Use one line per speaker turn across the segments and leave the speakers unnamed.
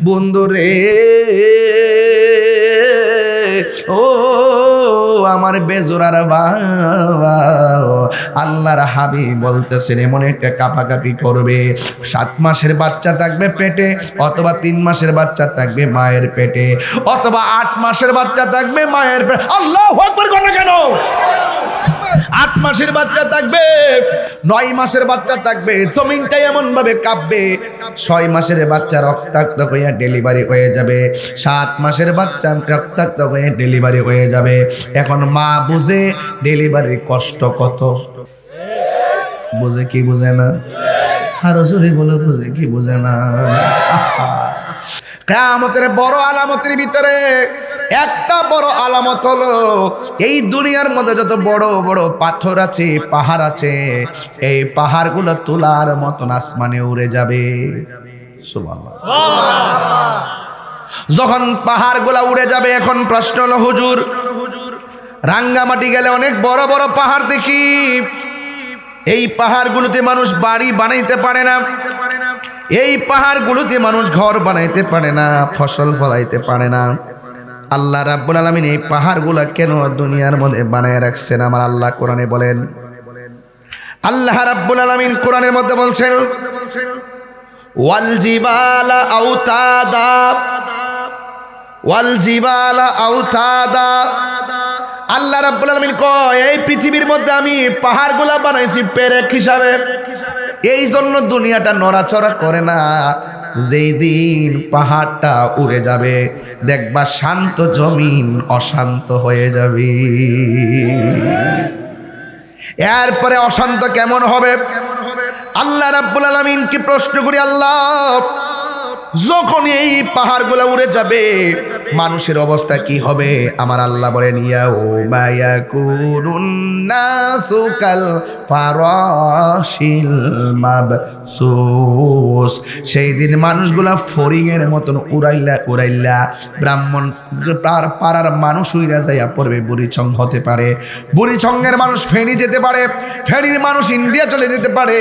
বন্ধুরে ও আমার বেজোরার বাবা, আল্লাহর হাবিব বলতেছেন এমন একটা কাঁপাকাঁপি করবে, 7 মাসের বাচ্চা থাকবে পেটে, অথবা 3 মাসের বাচ্চা থাকবে মায়ের পেটে, অথবা 8 মাসের বাচ্চা থাকবে মায়ের পেটে। আল্লাহু আকবার কথা কেন? 8 মাসের বাচ্চা থাকবে, 9 মাসের বাচ্চা থাকবে, জমিনটা এমন ভাবে কাঁপবে। 6 মাসের বাচ্চা রক্তাক্ত হয়ে ডেলিভারি হয়ে যাবে, 7 মাসের বাচ্চা রক্তাক্ত হয়ে ডেলিভারি হয়ে যাবে। এখন মা বুঝে ডেলিভারির কষ্ট কত, বুঝে কি বুঝে না? আরো জোরে বলে বুঝে কি বুঝে না? কিয়ামতের বড় আলামতের ভিতরে একটা বড় আলামত হলো, এই দুনিয়ার মধ্যে যত বড় বড় পাথর আছে, পাহাড় আছে, এই পাহাড়গুলো তুলার মতন আসমানে উড়ে যাবে। সুবহানাল্লাহ। যখন পাহাড়গুলো উড়ে যাবে, এখন প্রশ্ন হলো হুজুর, রাঙ্গামাটি গেলে অনেক বড় বড় পাহাড় দেখি, এই পাহাড়গুলোতে মানুষ বাড়ি বানাইতে পারে না, এই পাহাড়গুলোতে মানুষ ঘর বানাইতে পারে না, ফসল ফলাইতে পারে না। আল্লাহ রাব্বুল আলামিন এই পাহাড়গুলা কেন দুনিয়ার মধ্যে বানায় রাখছেন? আমার আল্লাহ কোরআনে বলেন, আল্লাহ রাব্বুল আলামিন কোরআনের মধ্যে বলছেন, ওয়াল জিবালা আওতাদা, ওয়াল জিবালা আওতাদা। আল্লাহ রাব্বুল আলামিন কয় এই পৃথিবীর মধ্যে আমি পাহাড়গুলা বানাইছি পেরেক হিসাবে, এই জন্য দুনিয়াটা নড়াচড়া করে না। যেই দিন পাহাড়টা উড়ে যাবে, দেখবা শান্ত জমিন অশান্ত হয়ে যাবে। এরপরে অশান্ত কেমন হবে? আল্লাহ রাব্বুল আলামিন কি প্রশ্ন করি, আল্লাহ যখন এই পাহাড়গুলো উড়ে যাবে মানুষের অবস্থা কি হবে? আমার আল্লাহ বলেন, ইয়াউমা ইয়াকুনুন নাসু কাল ফারাশিল মাবসুস। সেই দিন মানুষগুলা ফড়িংয়ের মতন উড়াইলা উড়াইলা, ব্রাহ্মণ পাড়ার মানুষ উইরা যাইয়া পড়বে, বুড়িচং হতে পারে, বুড়িচংয়ের মানুষ ফেনী যেতে পারে, ফেনীর মানুষ ইন্ডিয়া চলে যেতে পারে,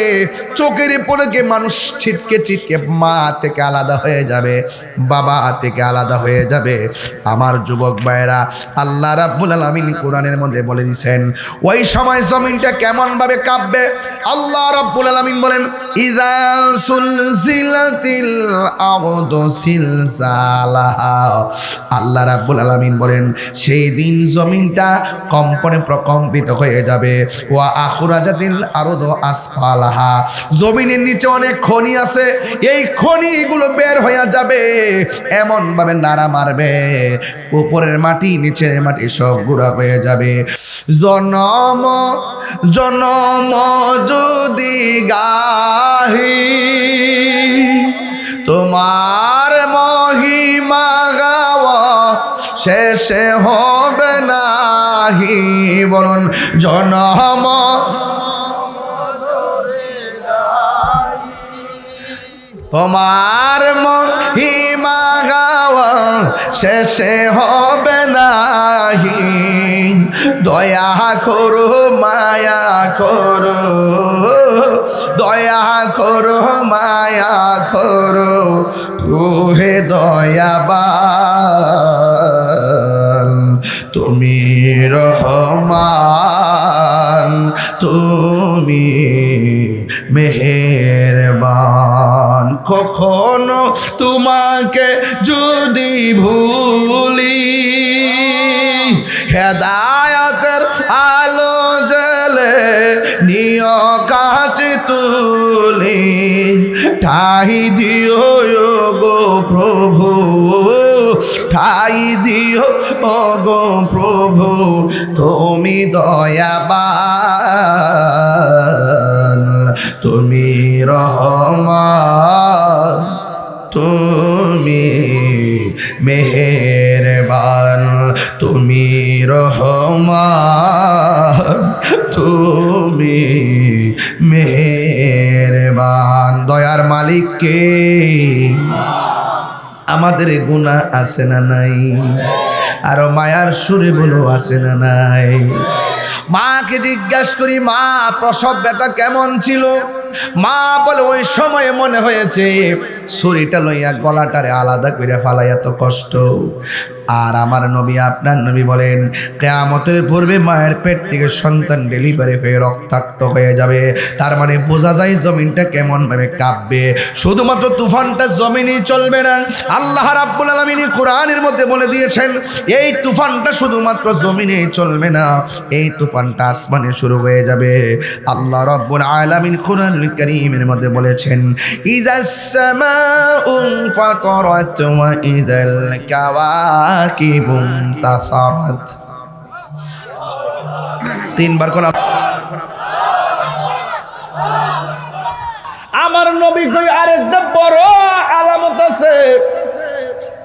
চোখের পলকে মানুষ ছিটকে ছিটকে মা থেকে আলাদা হয়ে যাবে, বাবা থেকে আলাদা হয়ে যাবে। আমার যুবক ভাইরা, আল্লাহ রাব্বুল আলামিন কোরআনের মধ্যে বলে দিয়েছেন ওই সময় জমিনটা কেমন ভাবে কাঁপবে। আল্লাহ রাব্বুল আলামিন বলেন, ইযা সুলজিলাতিল আরদু সিলসালাহা। আল্লাহ রাব্বুল আলামিন বলেন সেই দিন জমিনটা কম্পনে প্রকম্পিত হয়ে যাবে। ওয়া আখরাজাতিল আরদু আসফালাহা। জমিনের নিচে অনেক খনি আছে, এই খনিগুলো বের হয়ে যাবে, এমন ভাবে নাড়া মারবে, উপরের মাটি নিচের মাটি সব গুঁড়া হয়ে যাবে। জনম জনম যদি গাহি তোমার মহিমা গাওয়া শেষে হবে নাহি। বলুন, জনম তোমার মহিমা গাওয়া শেষে হবে নাহি। দয়া করো মায়া করো, দয়া করো মায়া করো, ওহে দয়াবান তুমি রহমান, তুমি মেহেরবান। কখনো তোমাকে যদি ভুলি, হেদায়াতের আলো জ্বলে নিয় কাছে তুলি, ঠাই দিও গো প্রভু, ঠাই দিও গো প্রভু, তুমি দয়াবান, তুমি রহমান, তুমি মেহেরবান, তুমি রহমান, তুমি মেহেরবান। দয়ার মালিক কে? আমাদের গুনাহ আছে না নাই? আর মায়ার সুরে বলো আছে না নাই? মাকে জিজ্ঞাসা করি, মা প্রসব ব্যথা কেমন ছিল? মা বলে ওই সময় মনে হয়েছে ছুরিটা লইয়া গলাটারে আলাদা করে ফালাই, এত কষ্ট। আর আমার নবী, আপনার নবী বলেন কিয়ামতের পূর্বে মায়ের পেট থেকে সন্তান ডেলিভারি হয়ে রক্তাক্ত হয়ে যাবে। তার মানে বোঝা যায় জমিনটা কেমন ভাবে কাঁপবে। শুধুমাত্র তুফানটা জমিনেই চলবে না, আল্লাহ রাব্বুল আলামিন কোরআনের মধ্যে বলে দিয়েছেন এই তুফানটা শুধুমাত্র জমিনেই চলবে না, এই তুফানটা আসমানে শুরু হয়ে যাবে। আল্লাহ রাব্বুল আলামিন কোরআনুল কারীমের মধ্যে বলেছেন ইযাস সামাউ ফাতারাত ওয়া ইযাল কাওয়াকিবু তাসারাত। তিনবার কোন
আমার নবী কই আরেকটা বড় আলামত আছে,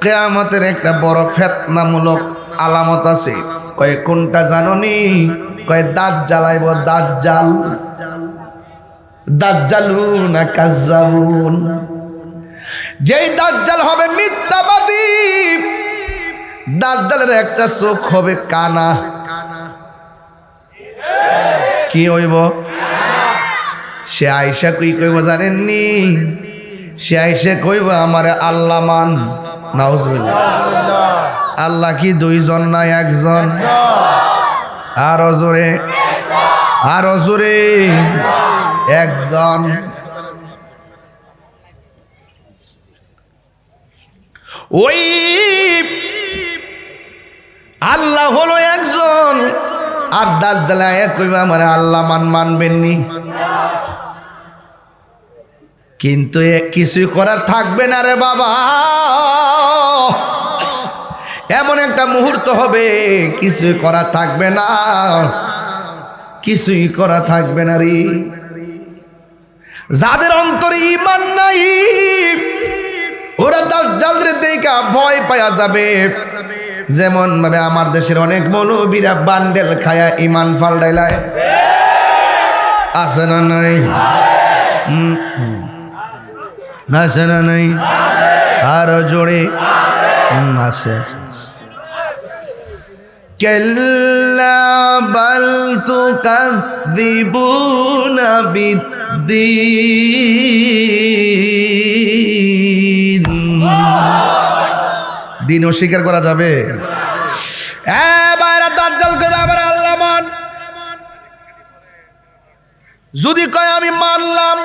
কিয়ামতের একটা বড় ফিতনামূলক আলামত আছে। কয় কোনটা জানোনি? কয় দাজ্জাল আইব, দাজ্জাল। দাজ্জালুন কাজ্জাবুন। যেই দাজ্জাল হবে মিথ্যাবাদী, দাজ্জালের একটা চোখ হবে কানা। কি হইব? সে আইসা কই কইব জানেননি? সে আইসা কইব আমারে আল্লাহ মান। নাউজুবিল্লাহ। আল্লাহ কি দুইজন না একজন? আরো জোরে, আরো জোরে, একজন। ওই আল্লাহ হলো একজন, আর দাজ্জাল কইবা আমারে আল্লাহ মানবেননি। কিন্তু কিছুই করার থাকবে না রে বাবা। এমন একটা মুহূর্ত হবে কিছুই করা থাকবে না, কিছুই করা থাকবে না রে। যাদের অন্তরে ঈমান নাই ওরা দাজ্জালের দেখা ভয় পাওয়া যাবে। যেমন ভাবে আমার দেশের অনেক মৌলবীরা বান্ডেল খায়া ঈমান ফালডাইলায়, আছে না নাই? আছে না নাই? আরো জোরে আছে, আছে। কাল্লা বাল তুকাযযিবুনা বিদ্দীন। দিন অস্বীকার করা যাবে? বাইরা দাজ্জাল কইবে আমার আল্লাহ মান। যদি কয় আমি মানলাম,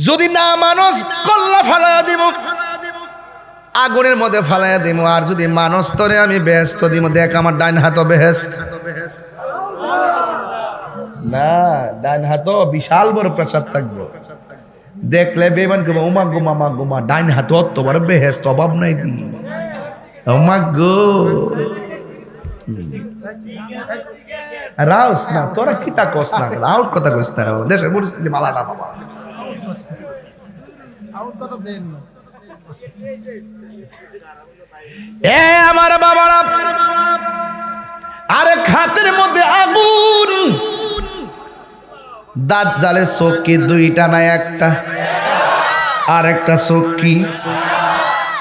যদি না মানুষ কল্লা ফালাইয়া দিব, আগুনের মধ্যে ফালাইয়া দিব। আর যদি মানুষ তরে আমি বেহেশত দিব। দেখ আমার ডাইন হাত বেহেশত না, ডাইন হাত বিশাল বড় প্রসাদ থাকবো। দেখলে বেমান গো উমা গো মামা গোমা, ডাইন হাত অত বড় বেহেশত, অভাব নাই দি উমা গো। রাউস না তোরা কিতা কস না, আউট কথা কইস না। দেশের পরিস্থিতি ভালো না বাবা। এ আমার বাবারা, আরে খাতের মধ্যে আগুন। দাজ্জালের চোখ কি দুইটা না একটা? আর একটা চোখ কি?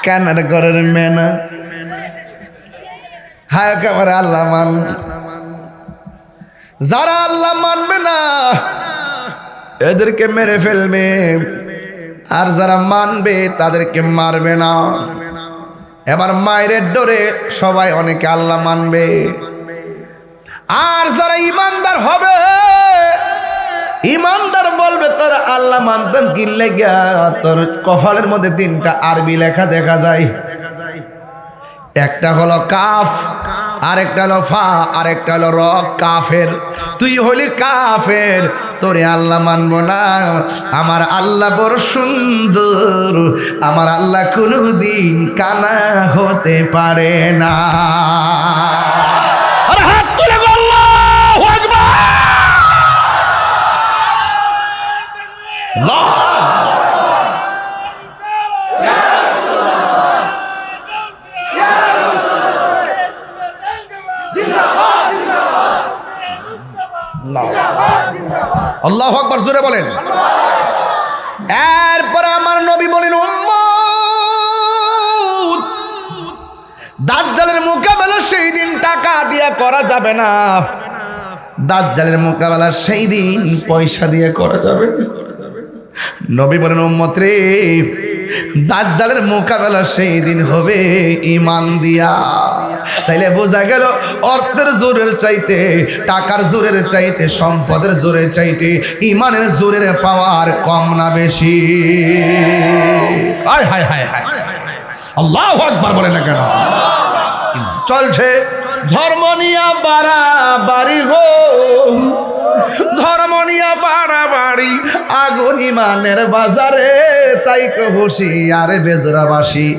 কানার ঘরের মেনা। হায় একেবারে আল্লাহ মান। যারা আল্লাহ মানবে না এদেরকে মেরে ফেলবে, আর যারা মানবে তাদেরকে মারবে না। এবার মায়ের ডরে সবাই অনেকে আল্লাহ মানবে, আর যারা ইমানদার হবে, ইমানদার বলবে তোর আল্লাহ মানতাম কি লেগা। তোর কপালের মধ্যে তিনটা আরবি লেখা দেখা যায়। একটা হলো কাফ, আরেকটা হলো ফা, আরেকটা হলো র। কাফের, তুই হলি কাফের, তোরে আল্লাহ মানব না। আমার আল্লাহ বড় সুন্দর, আমার আল্লাহ কোনদিন কানা হতে পারে না।
হাত তুলে আল্লাহু আকবার।
আল্লাহু আকবার, জোরে বলেন। এরপরে আমার নবী বলেন উম্মত, দাজ্জালের মোকাবেলা সেই দিন টাকা দিয়া করা যাবে না। দাজ্জালের মোকাবেলা সেই দিন পয়সা দিয়ে করা যাবে। নবী বলেন উম্মত রে, দাজ্জালের মোকাবেলা সেই দিন হবে ঈমান দিয়া। তাইলে বোঝা গেল অর্থের জোরের চাইতে, টাকার জোরের চাইতে, সম্পদের জোরের চাইতে ঈমানের জোরের পাওয়ার কম না বেশি? হায় হায় হায় হায়, আল্লাহু আকবার বলে না কেন? চলছে
ধর্ম নিয়া বাড়াবাড়ি গো,
ধর্ম নিয়া বাড়াবাড়ি, আগুন ইমানের বাজারে, তাই কো হুঁশিয়ারে বেজরাবাসী,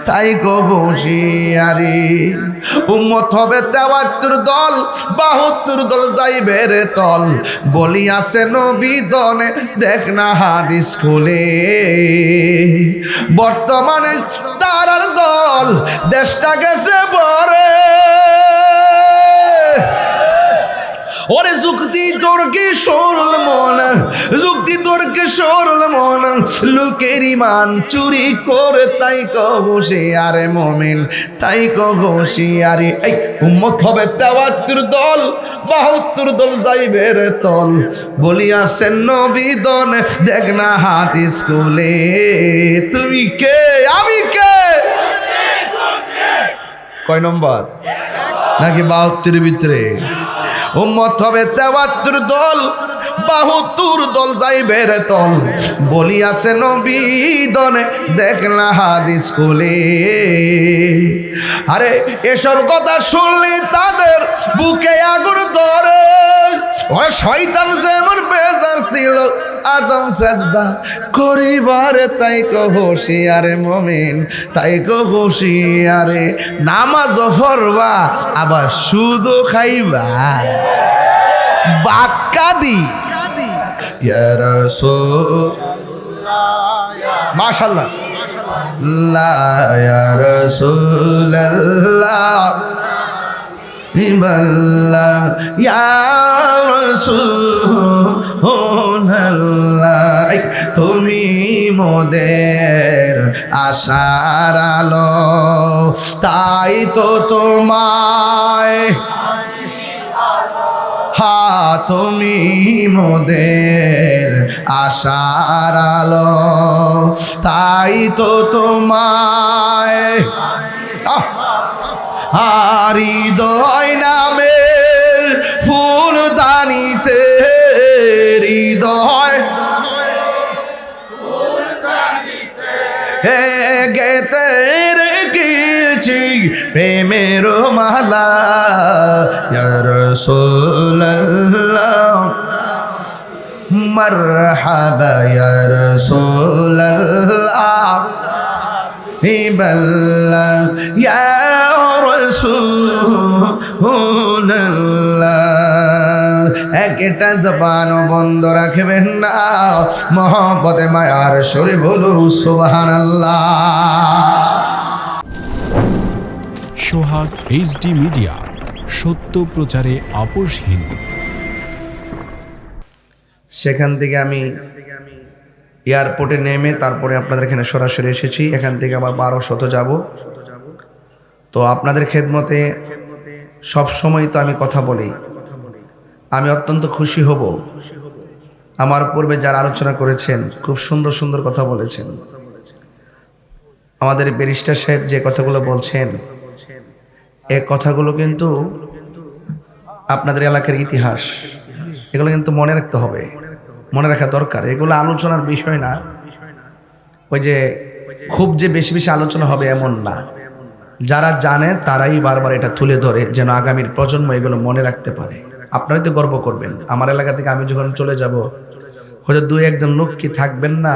তাই কো হুঁশিয়ারি। উম্মত হবে ৭৩ দল, ৭২ দল যাইবে রে তল, বলিয়াছে নবী দনে, দেখ না হাদিস খুলে। বর্তমানে তারার দল, দেশটা গেছে বরে। ওরে যুক্তি তোরকে সরল মন, যুক্তি তোরকে সরল মন, লোকের ইমান চুরি করে, তাই কবসে আরে মোমেন, তাই কবসে আরে। এই উম্মত হবে ৭৩ দল, ৭২ দল যাইবে রে তল, বলিয়াছেন নবী দন, দেখ না হাদিস খুলে। তুমি কে, আমি কে? কয় নম্বর নাকি ৭২ ভিতরে? উম্মত হবে ৭৩ দল, ৭২ দল যাইবে রে তল, বলিয়াছে নবী দনে, দেখ না হাদিস খুলে। আরে এসব কথা শুনলে তাদের বুকে আগুন ধরে। ওরে শয়তান যেমন বেজার ছিল আদম সেজদা করিবারে, তাই কো হুঁশিয়ারে মোমেন, তাই কো হুঁশিয়ারে। নামাজও পড়বা আবার সুদও খাইবা, বাক্কাদি ইয়া রাসূলুল্লাহ, মাশাআল্লাহ, লা ইয়া রাসূলুল্লাহ, ইবাল্লাহ ইয়া রাসূলুল্লাহ। তুমি মোদের আশার আলো, তাই তো তোমায়, হা তুমি মোদের আশার আলো, তাই তো তোমায় হৃদয় নামের ফুলদানিতে, হৃদয় গেতে রেখেছি প্রেমের মালা, ইয়া রাসূলুল্লাহ মারহাবা, ইয়া রাসূলুল্লাহ ইবাল্লাহ ইয়া রাসূলুল্লাহ। একটা জবানও বন্ধ রাখবেন না, মহব্বতে মায়ার সুরে বলু সুবহানাল্লাহ।
সোহাগ এইচডি মিডিয়া, সত্য প্রচারে আপোষহীন।
সেখান থেকে আমি এয়ারপোর্টে নেমে তারপরে আপনাদের এখানে সরাসরি এসেছি। এখান থেকে আবার ১২শত যাব। তো আপনাদের খেদমতে সব সময় তো আমি কথা বলি। আমি অত্যন্ত খুশি হব, আমার পূর্বে যারা আলোচনা করেছেন খুব সুন্দর সুন্দর কথা বলেছেন। আমাদের ব্যারিস্টার সাহেব যে কথাগুলো বলছেন, এই কথাগুলো কিন্তু আপনাদের এলাকার ইতিহাস, এগুলো কিন্তু মনে রাখতে হবে, মনে রাখা দরকার। এগুলো আলোচনার বিষয় না, ওই যে খুব যে বেশি বেশি আলোচনা হবে এমন না। যারা জানে তারাই বারবার এটা তুলে ধরে, যেন আগামীর প্রজন্ম এগুলো মনে রাখতে পারে। আপনারাই তো গর্ব করবেন। আমার এলাকা থেকে আমি যখন চলে যাব, হয়তো ২-১ লোক কি থাকবেন না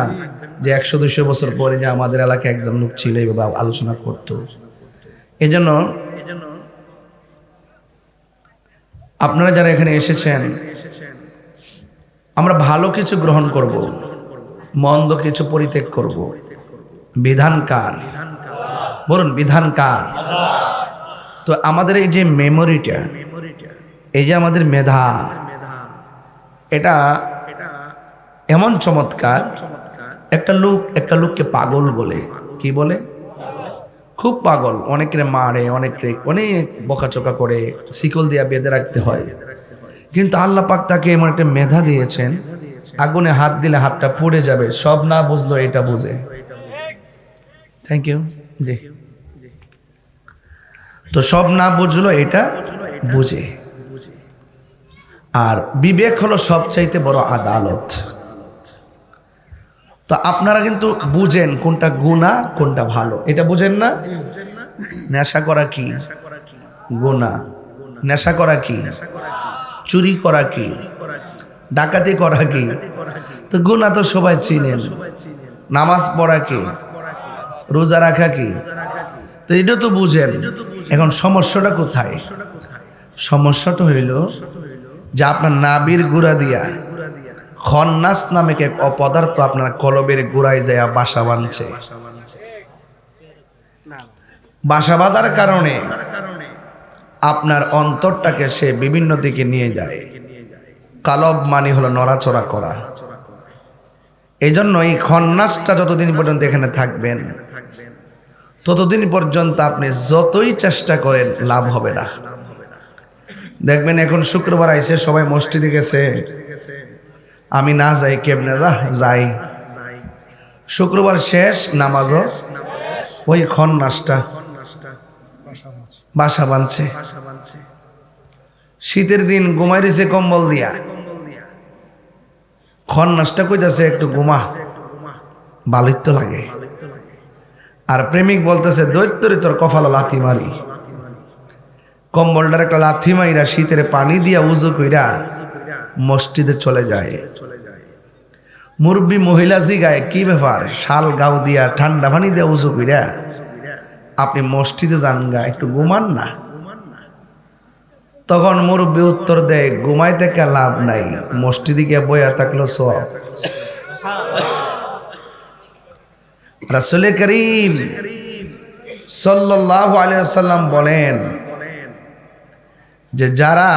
যে ১০০-২০০ বছর পরে যে আমাদের এলাকায় একজন লোক ছিল এইভাবে আলোচনা করতো। এই জন্য আপনারা যারা এখানে এসেছেন, আমরা ভালো কিছু গ্রহণ করব, মন্দ কিছু পরিত্যাগ করব। বিধান কার? বলুন, বিধান কার? তো আমাদের এই যে মেমোরিটা, এই যে আমাদের মেধা, এটা এমন চমৎকার। একটা লোককে পাগল বলে, কি বলে? খুব পাগল, অনেকের মারে, অনেক বকাচোকা করে, শিকল দিয়া বেঁধে রাখতে হয়। কিন্তু আল্লাহ পাক তাকে এমন একটা মেধা দিয়েছেন, আগুনে হাত দিলে হাতটা পুড়ে যাবে, সব না বুঝলো এটা বুঝে। Thank you. জি, তো সব না বুঝলো এটা বুঝে। আর বিবেক হলো সবচাইতে বড় আদালত। তো আপনারা কিন্তু বুঝেন কোনটা গুনাহ কোনটা ভালো, এটা বুঝেন না? নেশা করা কি গুনাহ? নেশা করা কি? চুরি করা কি? ডাকাতি করা কি? তো গুনাহ তো সবাই চিনেন। নামাজ পড়া কি? রোজা রাখা কি? তো এটা তো বুঝেন। এখন সমস্যাটা কোথায়? সমস্যাটা হইল যে আপনার নাবির গুড়া দিয়া খন্নাস নামে এক অপদার্থ আপনার কলবের গোড়ায় যায় বাসা বাঁধছে। বাসা বাঁধার কারণে আপনার অন্তরটাকে সে বিভিন্ন দিকে নিয়ে যায়। কালব মানে হলো নড়াচড়া করা। এই জন্য এই খন্নাসটা যতদিন পর্যন্ত এখানে থাকবেন ততদিন পর্যন্ত আপনি যতই চেষ্টা করেন লাভ হবে না। দেখবেন এখন শুক্রবার আইছে, সবাই মসজিদে গেছে, আমি না যাই কেমনে? যাই। শুক্রবার শেষ, নামাজও ওই খন্নাসটা বাসা বাঁধছে। শীতের দিন ঘুমাই রয়েছে কম্বল দিয়া, খন্নাসটা কইতাছে একটু ঘুমা, বালিত লাগে। আর প্রেমিক বলতেছে দৈত্যরে তোর কপালে লাথি মারি। কম্বলটার একটা লাথি মাইরা শীতের পানি দিয়া উজু কইরা মসজিদে চলে যায়। মুরব্বী মহিলা জিগায় কি ব্যাপার, শাল গাও দিয়া ঠান্ডা পানি দিয়া উজু কইরা আপনি মসজিদে যান গা, একটু ঘুমান না? তখন মুরব্বী উত্তর দেয় ঘুমাই থেকে লাভ নাই, মসজিদে গিয়ে বইয়া থাকলো সওয়াব। রাসূল করিম সাল্লাল্লাহু আলাইহি ওয়াসাল্লাম বলেন যে যারা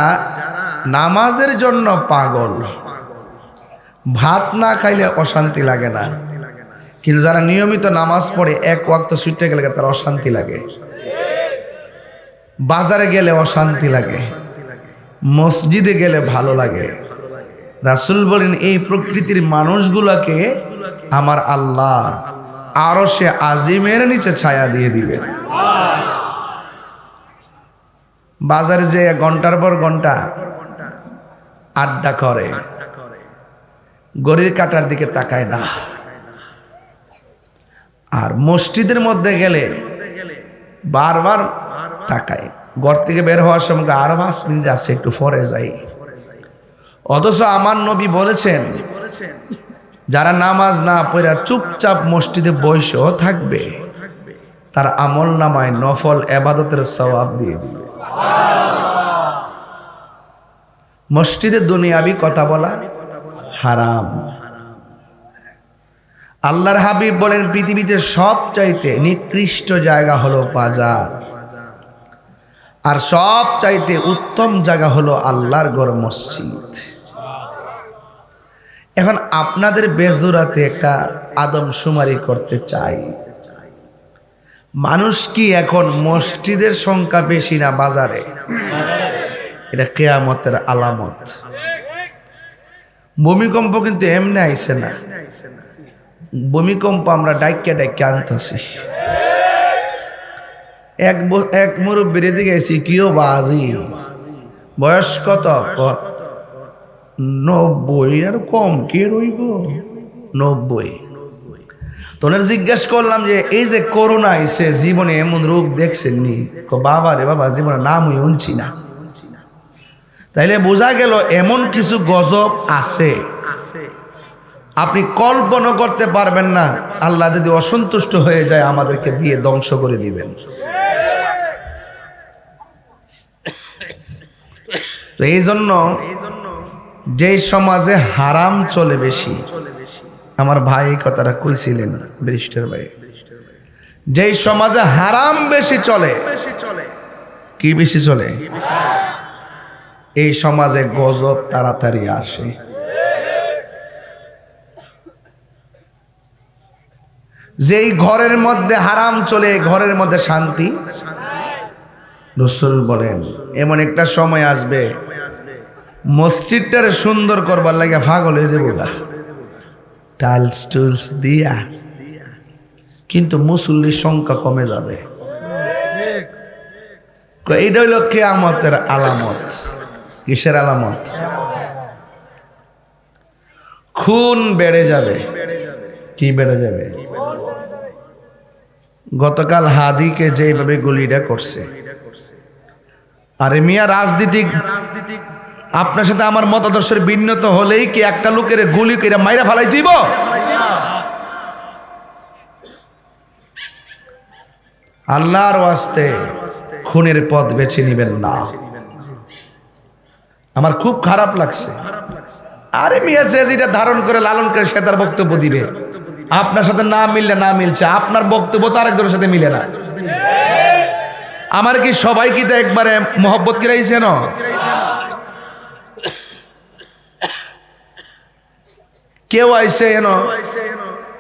নামাজের জন্য পাগল, ভাত না খাইলে অশান্তি লাগে না, কিন্তু যারা নিয়মিত নামাজ পড়ে এক ওয়াক্ত ছুটে গেলে তার অশান্তি লাগে। বাজারে গেলে অশান্তি লাগে, মসজিদে গেলে ভালো লাগে। রাসূল বলেন এই প্রকৃতির মানুষগুলোকে আমার আল্লাহ আরশে আজিমের নিচে ছায়া দিয়ে দিবেন। বাজারে যে ঘন্টার পর ঘন্টা আড্ডা করে, ঘড়ির কাঁটার দিকে তাকায় না। আর মসজিদের মধ্যে গেলে বারবার তাকায়, ঘর থেকে বের হওয়ার সময় আরো 5 মিনিট আছে, একটু পরে যাই। অথচ আমার নবী বলেছেন যারা নামাজ না পড়ে চুপচাপ মসজিদে বসেও থাকবে তার আমল নামায় নফল ইবাদতের সওয়াব দিয়ে দিবে। মসজিদে দুনিয়াবি কথা বলা হারাম। আল্লাহর হাবিব বলেন পৃথিবীতে সবচাইতে নিকৃষ্ট জায়গা হলো বাজার, আর সবচাইতে উত্তম জায়গা হলো আল্লাহর ঘর মসজিদ। এখন আপনাদের বেজুরাতে একটা আদমশুমারি করতে চাই, মানুষ কি এখন মসজিদের সংখ্যা বেশি না বাজারে? এটা কিয়ামতের আলামত। ভূমিকম্প কিন্তু এমনি আইছে না, ভূমিকম্প আমরা ডাইকে ডাইকে আনতেছি। এক মুরব্বীর দিকে গেছি, কিও বাজি বয়স কত? 90, আর কম কে রইব 90। তোনের জিজ্ঞেস করলাম যে এই যে করোনা আইছে, জীবনে এমন রোগ দেখছেন নি? বাবা রে বাবা, জীবনে নামই শুনছি না। তাইলে বোঝা গেল এমন কিছু গজব আছে আপনি কল্পনা করতে পারবেন না। আল্লাহ যদি অসন্তুষ্ট হয়ে যায় আমাদেরকে দিয়ে ধ্বংস করে দিবেন। তো এই জন্য যেই সমাজে হারাম চলে বেশি, আমার ভাই এই কথাটা কইছিলেন ব্যারিস্টার ভাই, যেই সমাজে হারাম বেশি চলে, কি বেশি চলে? এই সমাজে গজব তাড়াতাড়ি আসে। যেই ঘরের মধ্যে হারাম চলে, ঘরের মধ্যে শান্তি। রাসূল বলেন এমন একটা সময় আসবে মসজিদটারে সুন্দর করবার লাগে পাগল হয়ে যাবো গা, টাইলস টুলস দিয়া, কিন্তু মুসল্লির সংখ্যা কমে যাবে। এইটা হইল কিয়ামতের আলামত। কিসের আলামত? খুন বেড়ে যাবে। কি বেড়ে যাবে? গতকাল হাদিকে যেভাবে গুলিটা করছে, আরে মিয়া রাজনীতিক, আপনার সাথে আমার মতাদর্শের ভিন্নতা হলেই কি একটা লোকের গুলি করে মাইরা ফেলাই দিব? আল্লাহর ওয়াস্তে খুনের পথ বেছে নিবেন না। আমার খুব খারাপ লাগছে। আরে মিয়া যে যেটা ধারণ করে লালন করে সে তার বক্তব্য দিবে। আপনার সাথে না মিললে না মিলছে, আপনার বক্তব্য তো আরেকজনের সাথে মিলে না। আমার কি সবাই কি তো একবারে মোহব্বত কিরাইছে না? কেউ আইছে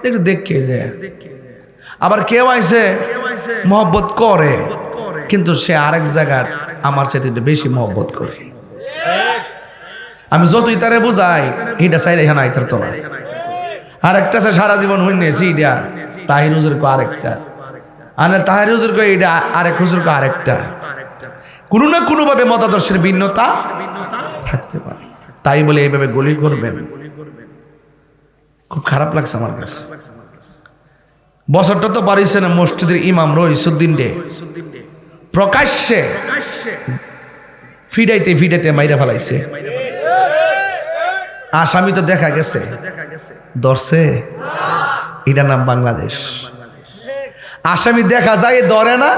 একটু দেখে যে, আবার কেউ আইছে মোহব্বত করে, কিন্তু সে আরেক জায়গায় আমার চাইতে বেশি মোহব্বত করে। আমি যতই তারে বুঝাই এটা চাইলে এখানে আইতার তো না। আরেকটা সারা জীবন হইনেছি এটা তাহির হুজুর কো আরেকটা, আনে তাহির হুজুর কো এটা আরেক হুজুর কো আরেকটা। কোনো না কোনো ভাবে মতাদর্শের ভিন্নতা থাকতে পারে, তাই বলে এইভাবে গুলি করবেন, খুব খারাপ লাগছে আমার কাছে। বছরটা তো পারিছে না, মসজিদের ইমাম রইসুদ্দিন রে প্রকাশ্যে ফিডাইতে ফিডাইতে মাইরা ফেলাইছে। আসামি তো দেখা গেছে, ধরছে, এটা নাম বাংলাদেশ। আসামি দেখা যায় ধরে না,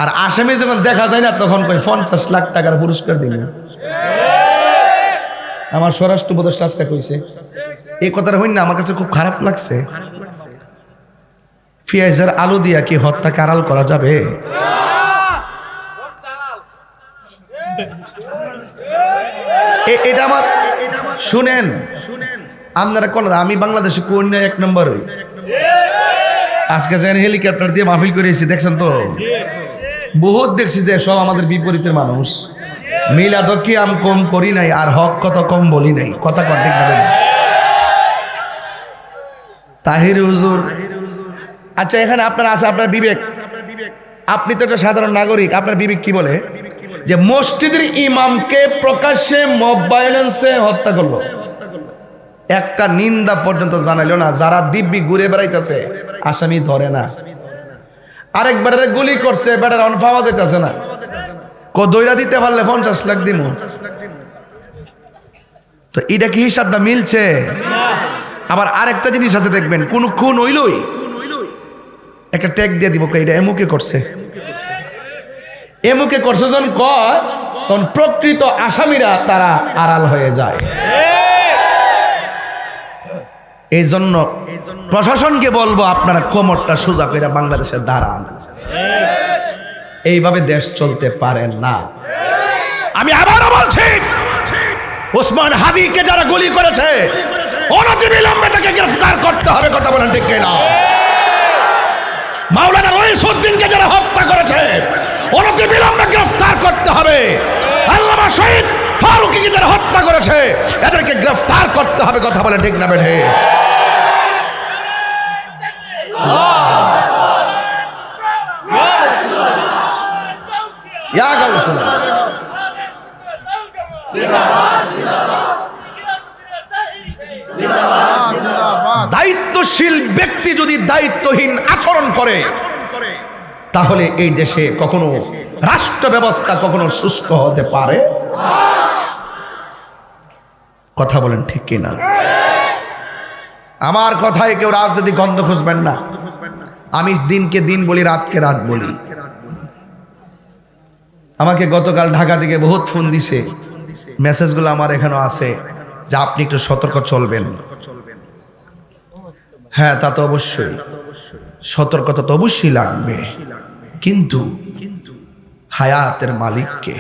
আর আসামি যখন দেখা যায় না তখন 50 লাখ টাকার পুরস্কার দিল। আমার স্বরাষ্ট্র উপদেষ্টা আজকে কইছে, এই কথাটা হইন না, আমার কাছে খুব খারাপ লাগছে। পেঁয়াজের আলু দিয়া কি হত্যাকে আড়াল করা যাবে? এটা আমার শুনেন, আপনারা কোন, আমি বাংলাদেশে কোন 1 নম্বর হই। আজকে যেন হেলিকপ্টার দিয়ে মাহফিল করেছি দেখছেন তো, বহুত দেখছি যে সব আমাদের বিপরীতের মানুষ। মিলাদ কি আম কম করি নাই, আর হক কত কম বলি নাই, কথা কন্টেক নেবেন। তাহির হুজুর, আচ্ছা এখানে আপনার আছে, আপনার বিবেক, আপনি তো একটা সাধারণ নাগরিক, আপনার বিবেক কি বলে যে মসজিদের ইমামকে প্রকাশ্যে মব ভায়োলেন্সে হত্যা করলো, একটা নিন্দা পর্যন্ত জানাইলো না। যারা দিব্যি ঘুরে বেড়াইতেছে আসামি ধরে না, আরেকবারে গুলি করছে, বেটার অন পাওয়া যাইতেছে না, দইরা দিতে পারলে 50 লাখ দিব। তো এটা কি হিসাবটা মিলছে? আবার আরেকটা জিনিস আছে দেখবেন, কোন খুন হইলই একটা ট্যাগ দিয়ে দিব, এটা এমুকে করছে, এমুকে করছে যখন কয়, তখন প্রকৃত আসামিরা তারা আড়াল হয়ে যায়। এই জন্য প্রশাসনকে বলবো, আপনারা কোমরটা সোজা করে বাংলাদেশে দাঁড়ান। এইভাবে দেশ চলতে পারে না। আমি আবারও বলছি, ওসমান হাদিকে যারা গুলি করেছে অনতিবিলম্বে তাকে গ্রেফতার করতে হবে। কথা বলেন ঠিক কিনা? মাওলানা রইসুদ্দিনকে যারা হত্যা করেছে অনতিবিলম্বে গ্রেফতার করতে হবে। আল্লামা শহীদ ফারুকীকে যারা হত্যা করেছে এদেরকে গ্রেফতার করতে হবে। কথা বলেন ঠিক না বেঠে? দায়িত্বশীল ব্যক্তি যদি দায়িত্বহীন আচরণ করে তাহলে এই দেশে কখনো রাষ্ট্র ব্যবস্থা কখনো সুস্থ হতে পারে। কথা বলেন ঠিক কিনা? আমার কথায় কেউ রাজনীতি গন্ধ খুঁজবেন না। আমি দিনকে দিন বলি, রাতকে রাত বলি। আমাকে গতকাল ঢাকা থেকে বহুত ফোন দিছে, মেসেজগুলো আমার এখানে আছে যে আপনি একটু সতর্ক চলবেন। হ্যাঁ, তা তো অবশ্যই, সতর্কতা তো অবশ্যই লাগবে, কিন্তু হায়াতের মালিককে।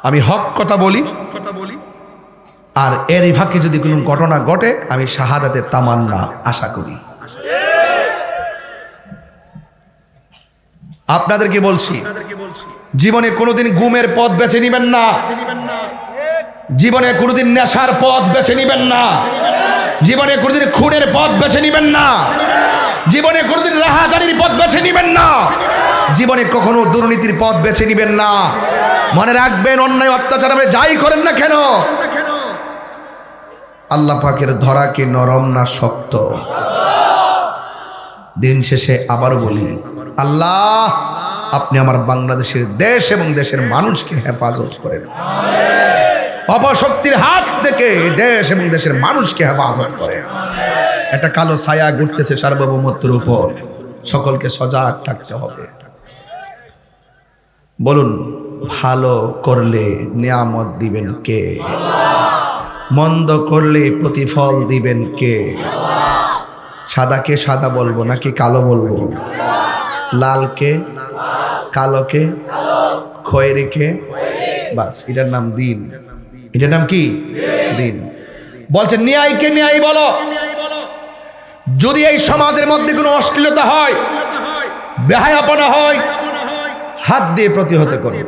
আমি হক কথা বলি, আর এরই ফাঁকে যদি কোনো ঘটনা ঘটে আমি শাহাদাতের তামান্না আশা করি। আপনাদেরকে বলছি, জীবনে কোনোদিন গুমের পথ বেছে নিবেন না, জীবনে কোনোদিন নেশার পথ বেছে নিবেন না, জীবনে কোনোদিন খুনের পথ বেছে নিবেন না, জীবনে কোনোদিন রাহাজানির পথ বেছে নিবেন না, জীবনে কখনো দুর্নীতির পথ বেছে নিবেন না। মনে রাখবেন, অন্যায় অত্যাচার আপনি যাই করেন না কেন, আল্লাহ পাকের ধরা কি নরম না শক্ত? দিন শেষে আবারও বলি, আল্লাহ আপনি আমার বাংলাদেশের দেশ এবং দেশের মানুষকে হেফাজত করেন, অপশক্তির হাত থেকে দেশ এবং দেশের মানুষকে হেফাজত করেন। একটা কালো ছায়া ঘুরতেছে সার্বভৌমত্বের উপর, সকলকে সজাগ থাকতে হবে। বলুন, ভালো করলে নিয়ামত দিবেন কে? মন্দ করলে প্রতিফল দিবেন কে? সাদাকে সাদা বলবো নাকি কালো বলবো? লালকে কালোকে খয়েরিকে, বাস এটার নাম দিন। এটার নাম কি? দিন। বলছে ন্যায়কে ন্যায় বলো। যদি এই সমাজের মধ্যে কোনো অশ্লীলতা হয়, বেহায়াপনা হয়, হাত দিয়ে প্রতিহত করো।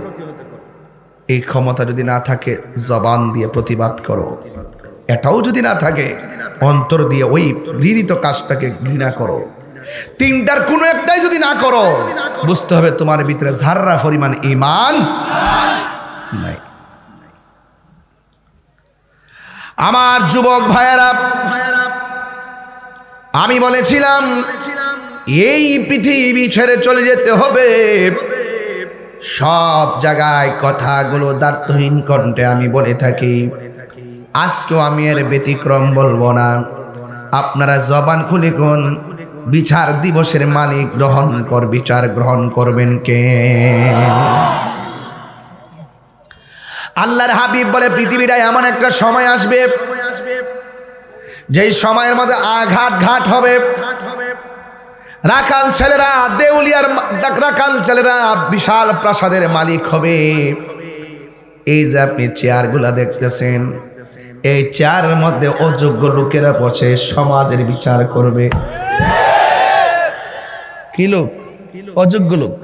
এই ক্ষমতা যদি না থাকে, জবান দিয়ে প্রতিবাদ করো। এটাও যদি না থাকে, অন্তর দিয়ে ওই ঘৃণিত কাজটাকে ঘৃণা করো। তিনটার কোনো একটাই যদি না করো, বুঝতে হবে তোমার ভিতরে যাররা পরিমাণ ঈমান নাই। আমার যুবক ভাইয়েরা, আমি বলেছিলাম এই পৃথিবী ছেড়ে চলে যেতে হবে। সব জায়গায় কথাগুলো দ্বার্থহীন কণ্ঠে আমি বলে থাকি, আজকেও আমি এর ব্যতিক্রম বলবো না। আপনারা জবান খুলে কোন বিচার দিবসের মালিক বিচার গ্রহণ করবেন কে? আল্লাহর হাবিব বলে, পৃথিবীটা এমন একটা সময় আসবে, যেই সময়ের মধ্যে ঘাট হবে। রাখাল ছেলেরা, দেউলিয়ার রাখাল ছেলেরা বিশাল প্রাসাদের মালিক হবে। এই যে আপনি চেয়ারগুলা দেখতেছেন, এই চেয়ারের মধ্যে অযোগ্য লোকেরা বসে সমাজের বিচার করবে। কি লোক? অযোগ্য লোক।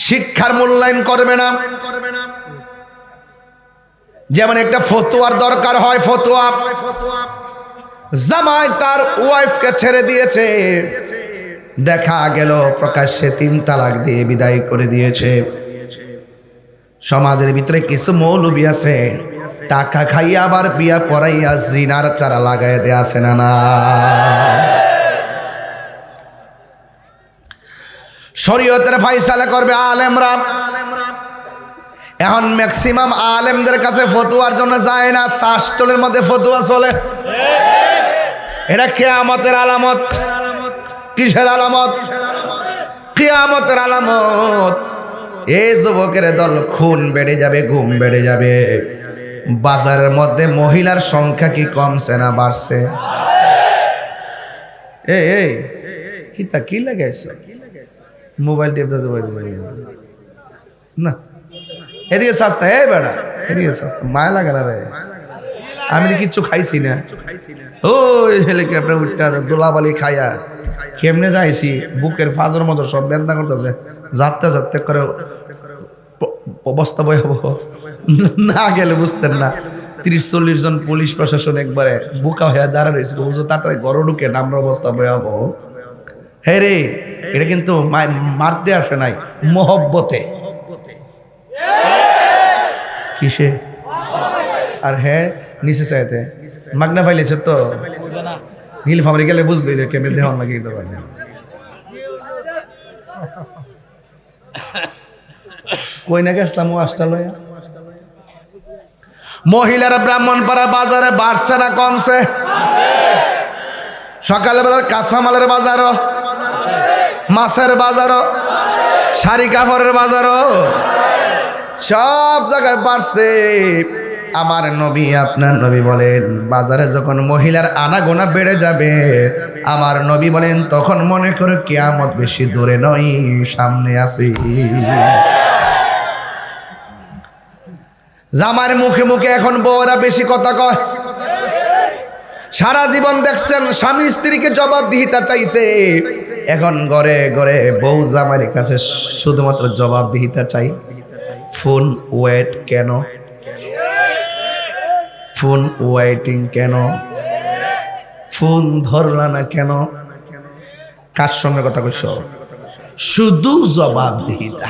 শিক্ষার মূল্যায়ন করবে না। যেমন একটা ফতোয়ার দরকার হয়, ফতোয়া। জামাই তার ওয়াইফকে ছেড়ে দিয়েছে, দেখা গেল প্রকাশ্যে 3 তালাক দিয়ে বিদায় করে দিয়েছে। সমাজের ভিতরে কিছু মৌলবি আছে, টাকা খাইয়া আবার বিয়া পড়াইয়া জিনার চারা লাগাই দেয়া আছে না না? শরীয়তের ফায়সালা করবে আলেমরা। এখন ম্যাক্সিমাম আলেমদের কাছে ফতোয়ার জন্য যায় না, শাস্ত্রের মধ্যে ফতোয়া চলে। এটা কিয়ামতের আলামত। কিসের আলামত? কিয়ামতের আলামত। এই যুবকের দল খুন বেড়ে যাবে, গুম বেড়ে যাবে। বাজারের মধ্যে মহিলার সংখ্যা কি কমছে না বাড়ছে? এই কি লাগাইছে? মোবাইল টেপ না, এদিকে সস্তা। এই বেড়া, এদিকে সস্তা। মায়া লাগে না রে? আমি তো কিচ্ছু খাইছি না। ওই হেলিকপ্টার উঠটা দোলাবালি খাইয়া কেমনে যাইছি, বুকের ফাজর মতো সব বেদনা করতেছে। যাতে যাতে করে অবস্থা ভয়াবহ। না গেলে বুঝতেন না। 30-40 জন পুলিশ প্রশাসন একবারে বুকা হয়ে দাঁড়া রয়েছে। তাড়াতাড়ি ঘর ঢুকে নামর অবস্থা ভয়াবহ। হ্যাঁ রে, এটা কিন্তু মারতে আসে নাই, মহব্বতে। কিসে? আর হ্যাঁ, নিচে চাইতে মাগনা ফাইলেছে তো। নীল ফামারি গেলে বুঝবে কেমন দেহ লাগে। কই না গেছিলাম ও আসটা লয়া। মহিলারা ব্রাহ্মণপাড়া বাজারে বাড়ছে না কমছে? সকালবেলার কাঁচামালের বাজারও, মাছের বাজারও, শাড়ি কাপড়ের বাজারও, সব জায়গায় বাড়ছে। আমার নবী, আপনার নবী বলেন, বাজারে যখন মহিলার আনাগোনা বেড়ে যাবে, আমার নবী বলেন, তখন মনে করো কিয়ামত বেশি দূরে নয়, সামনে আছে। জামার মুখে মুখে এখন বউরা বেশি কথা কয়। সারা জীবন দেখছেন স্বামী স্ত্রীকে জবাবদিহিতা চাইছে, এখন ঘরে ঘরে বউ জামাইয়ের কাছে শুধুমাত্র জবাবদিহিতা চাই। ফোন ওয়েট কেন, ফোন ওয়েটিং কেন, ফোন ধরলা না কেন, কার সঙ্গে কথা কইছ? শুধু জবাবদিহিতা।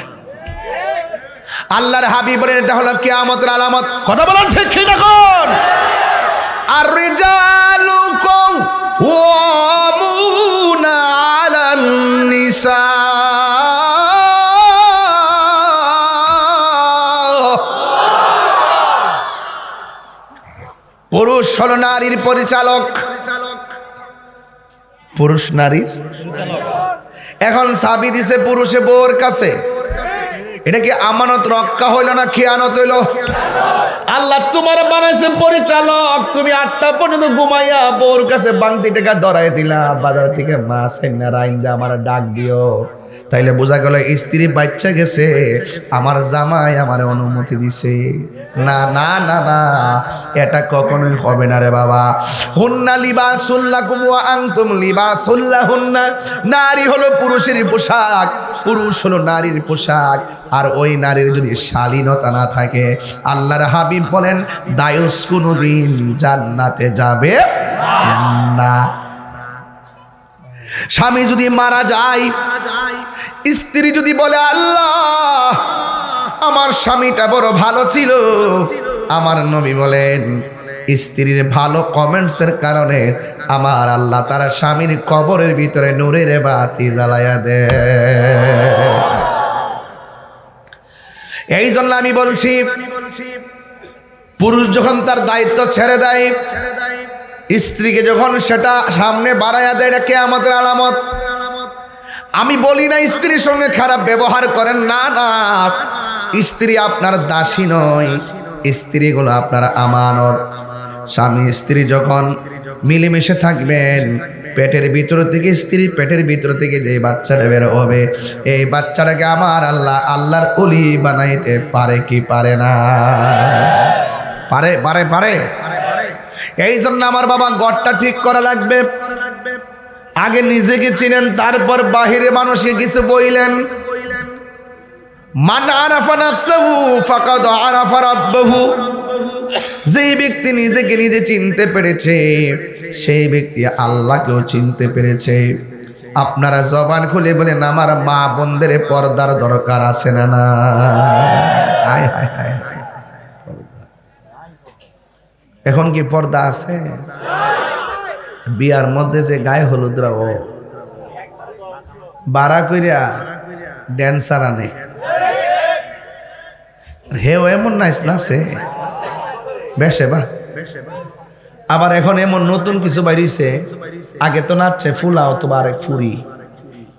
আল্লাহর হাবিব বলেন এটা হলো কিয়ামতের আলামত। কথা বলেন ঠিক কি না কোন? আর রিজালু কাওয়ামুনা আলান নিসা, পুরুষ হলো নারীর পরিচালক, পুরুষ নারীর। এখন চাবি দিছে পুরুষে বউর কাছে, এটা কি আমানত রক্ষা হইল না খেয়ানত হইল?
আল্লাহ তোমার বানাইছে পরিচালক, তুমি 8টা পর্যন্ত ঘুমাইয়া বউর কাছে বাংতি টাকা ধরাই দিলা, বাজার থেকে মাছ এনে রাইন দে আমার ডাক দিও।
তাইলে বোঝা গেল স্ত্রী বাচ্চা গেছে, আমার জামাই আমার অনুমতি দিছে। না না না না, এটা কখনোই হবে না রে বাবা। হুন্না লিবাসুল লাকুম ওয়া আনতুম লিবাসুল লাহুন্না। নারী হলো পুরুষের পোশাক, পুরুষ হলো নারীর পোশাক। আর ওই নারীর যদি শালীনতা না থাকে, আল্লাহর হাবিব বলেন দায়ুস কোনোদিন জান্নাতে যাবে না। স্বামী যদি মারা যায়, স্ত্রী যদি বলে আল্লাহ আমার স্বামীটা বড় ভালো ছিল, আমার নবী বলেন স্ত্রীর ভালো কমেন্টসের কারণে আমার আল্লাহ তার স্বামীর কবরের ভিতরে নূরের বাতি জ্বালায়া দেয়। এই জন্য আমি বলছি, পুরুষ যখন তার দায়িত্ব ছেড়ে দেয়, স্ত্রীকে যখন সেটা সামনে বাড়াইয়া দেয়, এটা কিয়ামতের আলামত। আমি বলি না স্ত্রীর সঙ্গে খারাপ ব্যবহার করেন, না না, স্ত্রী আপনার দাসী নয়, স্ত্রীগুলো আপনার আমানত। স্বামী স্ত্রী যখন মিলেমিশে থাকবেন, পেটের ভিতর থেকে, স্ত্রীর পেটের ভিতর থেকে যে বাচ্চাটা বের হবে, এই বাচ্চাটাকে আমার আল্লাহ আল্লাহর ওলি বানাইতে পারে কি পারে না? পারে পারে পারে। এই জন্য আমার বাবা ঘরটা ঠিক করা লাগবে। আগে নিজেকে চিনেন, তারপর বাহিরে মানুষকে কিছু বইলেন। মান আরাফা নাফসাহু ফাকাদ আরাফা রাব্বাহু। যেই ব্যক্তি নিজেকে নিজে চিনতে পেরেছে, সেই ব্যক্তি আল্লাহকেও চিনতে পেরেছে। আপনারা জবান খুলে বলেন আমার মা বোনদের পর্দার দরকার আছে না না? হায় হায় হায়, এখন কি পর্দা আছে? বিয়ার মধ্যে যে গায়ে হলুদরা ও বাড়া কইরা ড্যান্সার আনে, হেও এমন নাইস নাচে বেশে বা। আবার এখন এমন নতুন কিছু বাইরিছে, আগে তো নাচছে ফুলা অথবা আরেক ফুরি,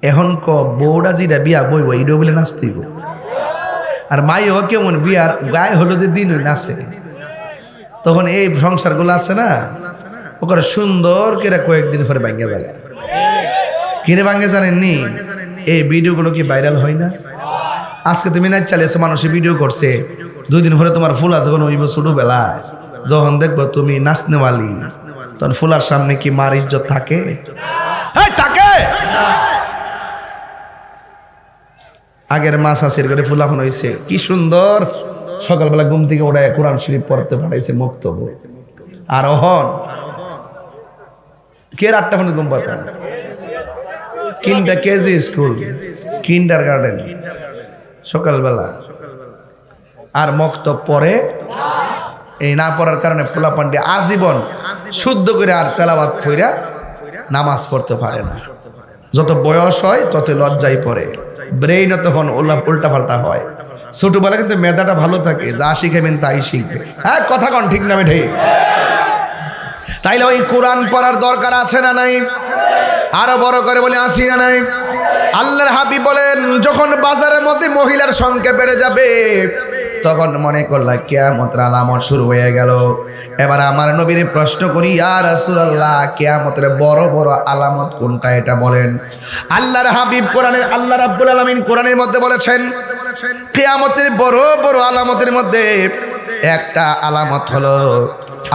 এখন ক বউটা যেটা বিয়া বইব এটাও বলে নাচতেইব। আর মাইও কেমন বিয়ার গায়ে হলুদের দিন নাচে, তখন এই সংসারগুলো আছে না, ওখানে সুন্দর করে কয়েকদিন পরে ভাঙ্গে যায়। কিরে ভাঙ্গে জানেননি? এই ভিডিওগুলো কি ভাইরাল হয় না? আজকে তুমি নাচ চালিয়েছো, মানুষে ভিডিও করছে, 2 দিন পরে তোমার ফুলা যখন হইব ছোটবেলায়, যখন দেখবো তুমি নাচনেওয়ালি, তখন ফুলার সামনে কি মার ইজ্জত থাকে? থাকে। আগের মা শাশির করে ফুলাফান হয়েছে, কি সুন্দর সকালবেলা ঘুম থেকে ওড়ায় কোরআন শরীফ পড়তে পাঠাইছে মুক্তব। আর অহন কে 8টা ফোনে ঘুম পাতা, কেজি স্কুল, কিন্ডার গার্ডেন সকালবেলা। আর মক্তব পড়ে, এই না পড়ার কারণে পোলাপান্ডি আজীবন শুদ্ধ করে আর তেলাওয়াত কইরা নামাজ পড়তে পারে না। যত বয়স হয় তত লজ্জাই পড়ে, ব্রেইন তখন উল্টা পাল্টা হয়। ছোটবেলা কিন্তু মেধাটা ভালো থাকে, যা শিখাবেন তাই শিখবে। হ্যাঁ, কথা কন ঠিক না বেঠে? তাইলে ওই কোরআন পড়ার দরকার আছে না নাই? আরো বড় করে বলে আসি না নাই? আল্লাহর হাবিব বলেন যখন বাজারের মধ্যে মহিলার সংখ্যা বেড়ে যাবে, তখন মনে করলাম কিয়ামতের আলামত শুরু হয়ে গেল। এবার আমার নবীর প্রশ্ন করি, ইয়া রাসূলুল্লাহ, কিয়ামতের বড় বড় আলামত কোনটা এটা বলেন। আল্লাহর হাবিব কোরআনের, আল্লাহ রাব্বুল আলামিন কোরআনের মধ্যে বলেছেন কিয়ামতের বড় বড় আলামতের মধ্যে একটা আলামত হলো,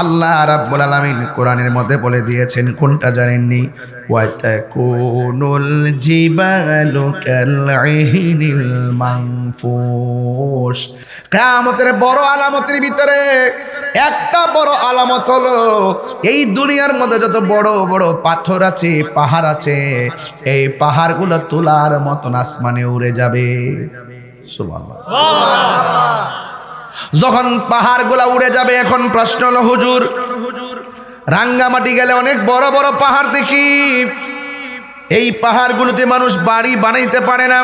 আল্লাহ রাব্বুল আলামিন কোরআনের মধ্যে বলে দিয়েছেন, কোনটা জানেননি? ওয়াতাকুনুল জিবালু কালইহিনিল মানফুশ। কিয়ামতের বড় আলামতের ভিতরে একটা বড় আলামত হলো এই দুনিয়ার মধ্যে যত বড় বড় পাথর আছে, পাহাড় আছে, এই পাহাড়গুলো তুলার মতন আসমানে উড়ে যাবে। সুবহানাল্লাহ। যখন পাহাড়গুলো উড়ে যাবে, এখন প্রশ্ন হলো হুজুর, রাঙ্গামাটি গেলে অনেক বড় বড় পাহাড় দেখি, এই পাহাড়গুলোতে মানুষ বাড়ি বানাইতে পারে না,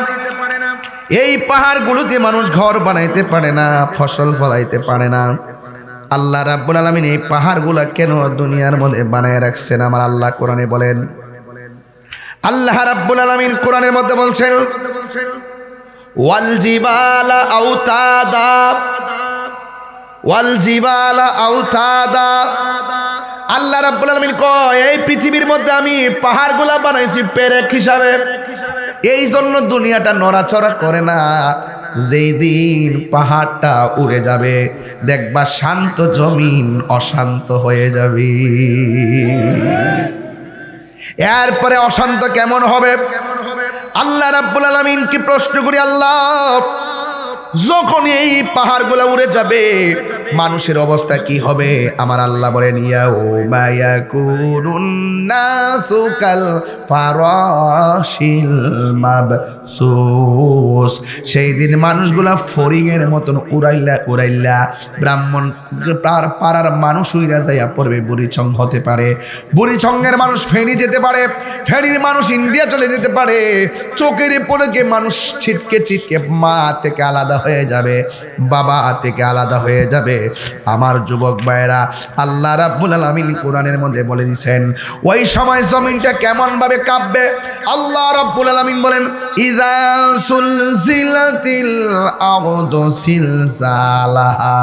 এই পাহাড়গুলোতে মানুষ ঘর বানাইতে পারে না, ফসল ফলাইতে পারে না। আল্লাহ রাব্বুল আলামিন এই পাহাড়গুলো কেন দুনিয়ার মধ্যে বানায় রাখছেন? আমার আল্লাহ কোরআনে বলেন, আল্লাহ রাব্বুল আলামিন কোরআনের মধ্যে বলছেন, ওয়াল জিবালা আওতাদা, ওয়াল জিবালা আওতাদা। আল্লাহ রাব্বুল আলামিন কয়, এই পৃথিবীর মধ্যে আমি পাহাড়গুলা বানাইছি পেরেক হিসাবে, এই জন্য দুনিয়াটা নড়াচড়া করে না। যেই দিন পাহাড়টা উড়ে যাবে, দেখবা শান্ত জমিন অশান্ত হয়ে যাবে। এরপরে অশান্ত কেমন হবে? আল্লাহ রাব্বুল আলামিন কি প্রশ্ন করি, আল্লাহ যখন এই পাহাড়গুলো উড়ে যাবে মানুষের অবস্থা কি হবে? আমার আল্লাহ বলেন, ইয়াউমা ইয়াকুনুন নাসু কাল ফারাশিল মাবসুস। সেই দিন মানুষগুলা ফড়িংয়ের মতন উড়াইলা উড়াইলা ব্রাহ্মণ পাড়ার মানুষ উইরা যাইয়া পড়বে। বুড়িচং হতে পারে, বুড়িচংয়ের মানুষ ফেনী যেতে পারে, ফেনীর মানুষ ইন্ডিয়া চলে যেতে পারে। চোখের পলকে মানুষ ছিটকে ছিটকে মা থেকে আলাদা হয়ে যাবে, বাবা থেকে আলাদা হয়ে যাবে। আমার যুবক ভাইরা, আল্লাহ রাব্বুল আলামিন কোরআনের মধ্যে বলে দিয়েছেন ওই সময় জমিনটা কেমন ভাবে কাঁপবে। আল্লাহ রাব্বুল আলামিন বলেন, ইযা সুলজিলাতিল আরদু সিলসালাহা।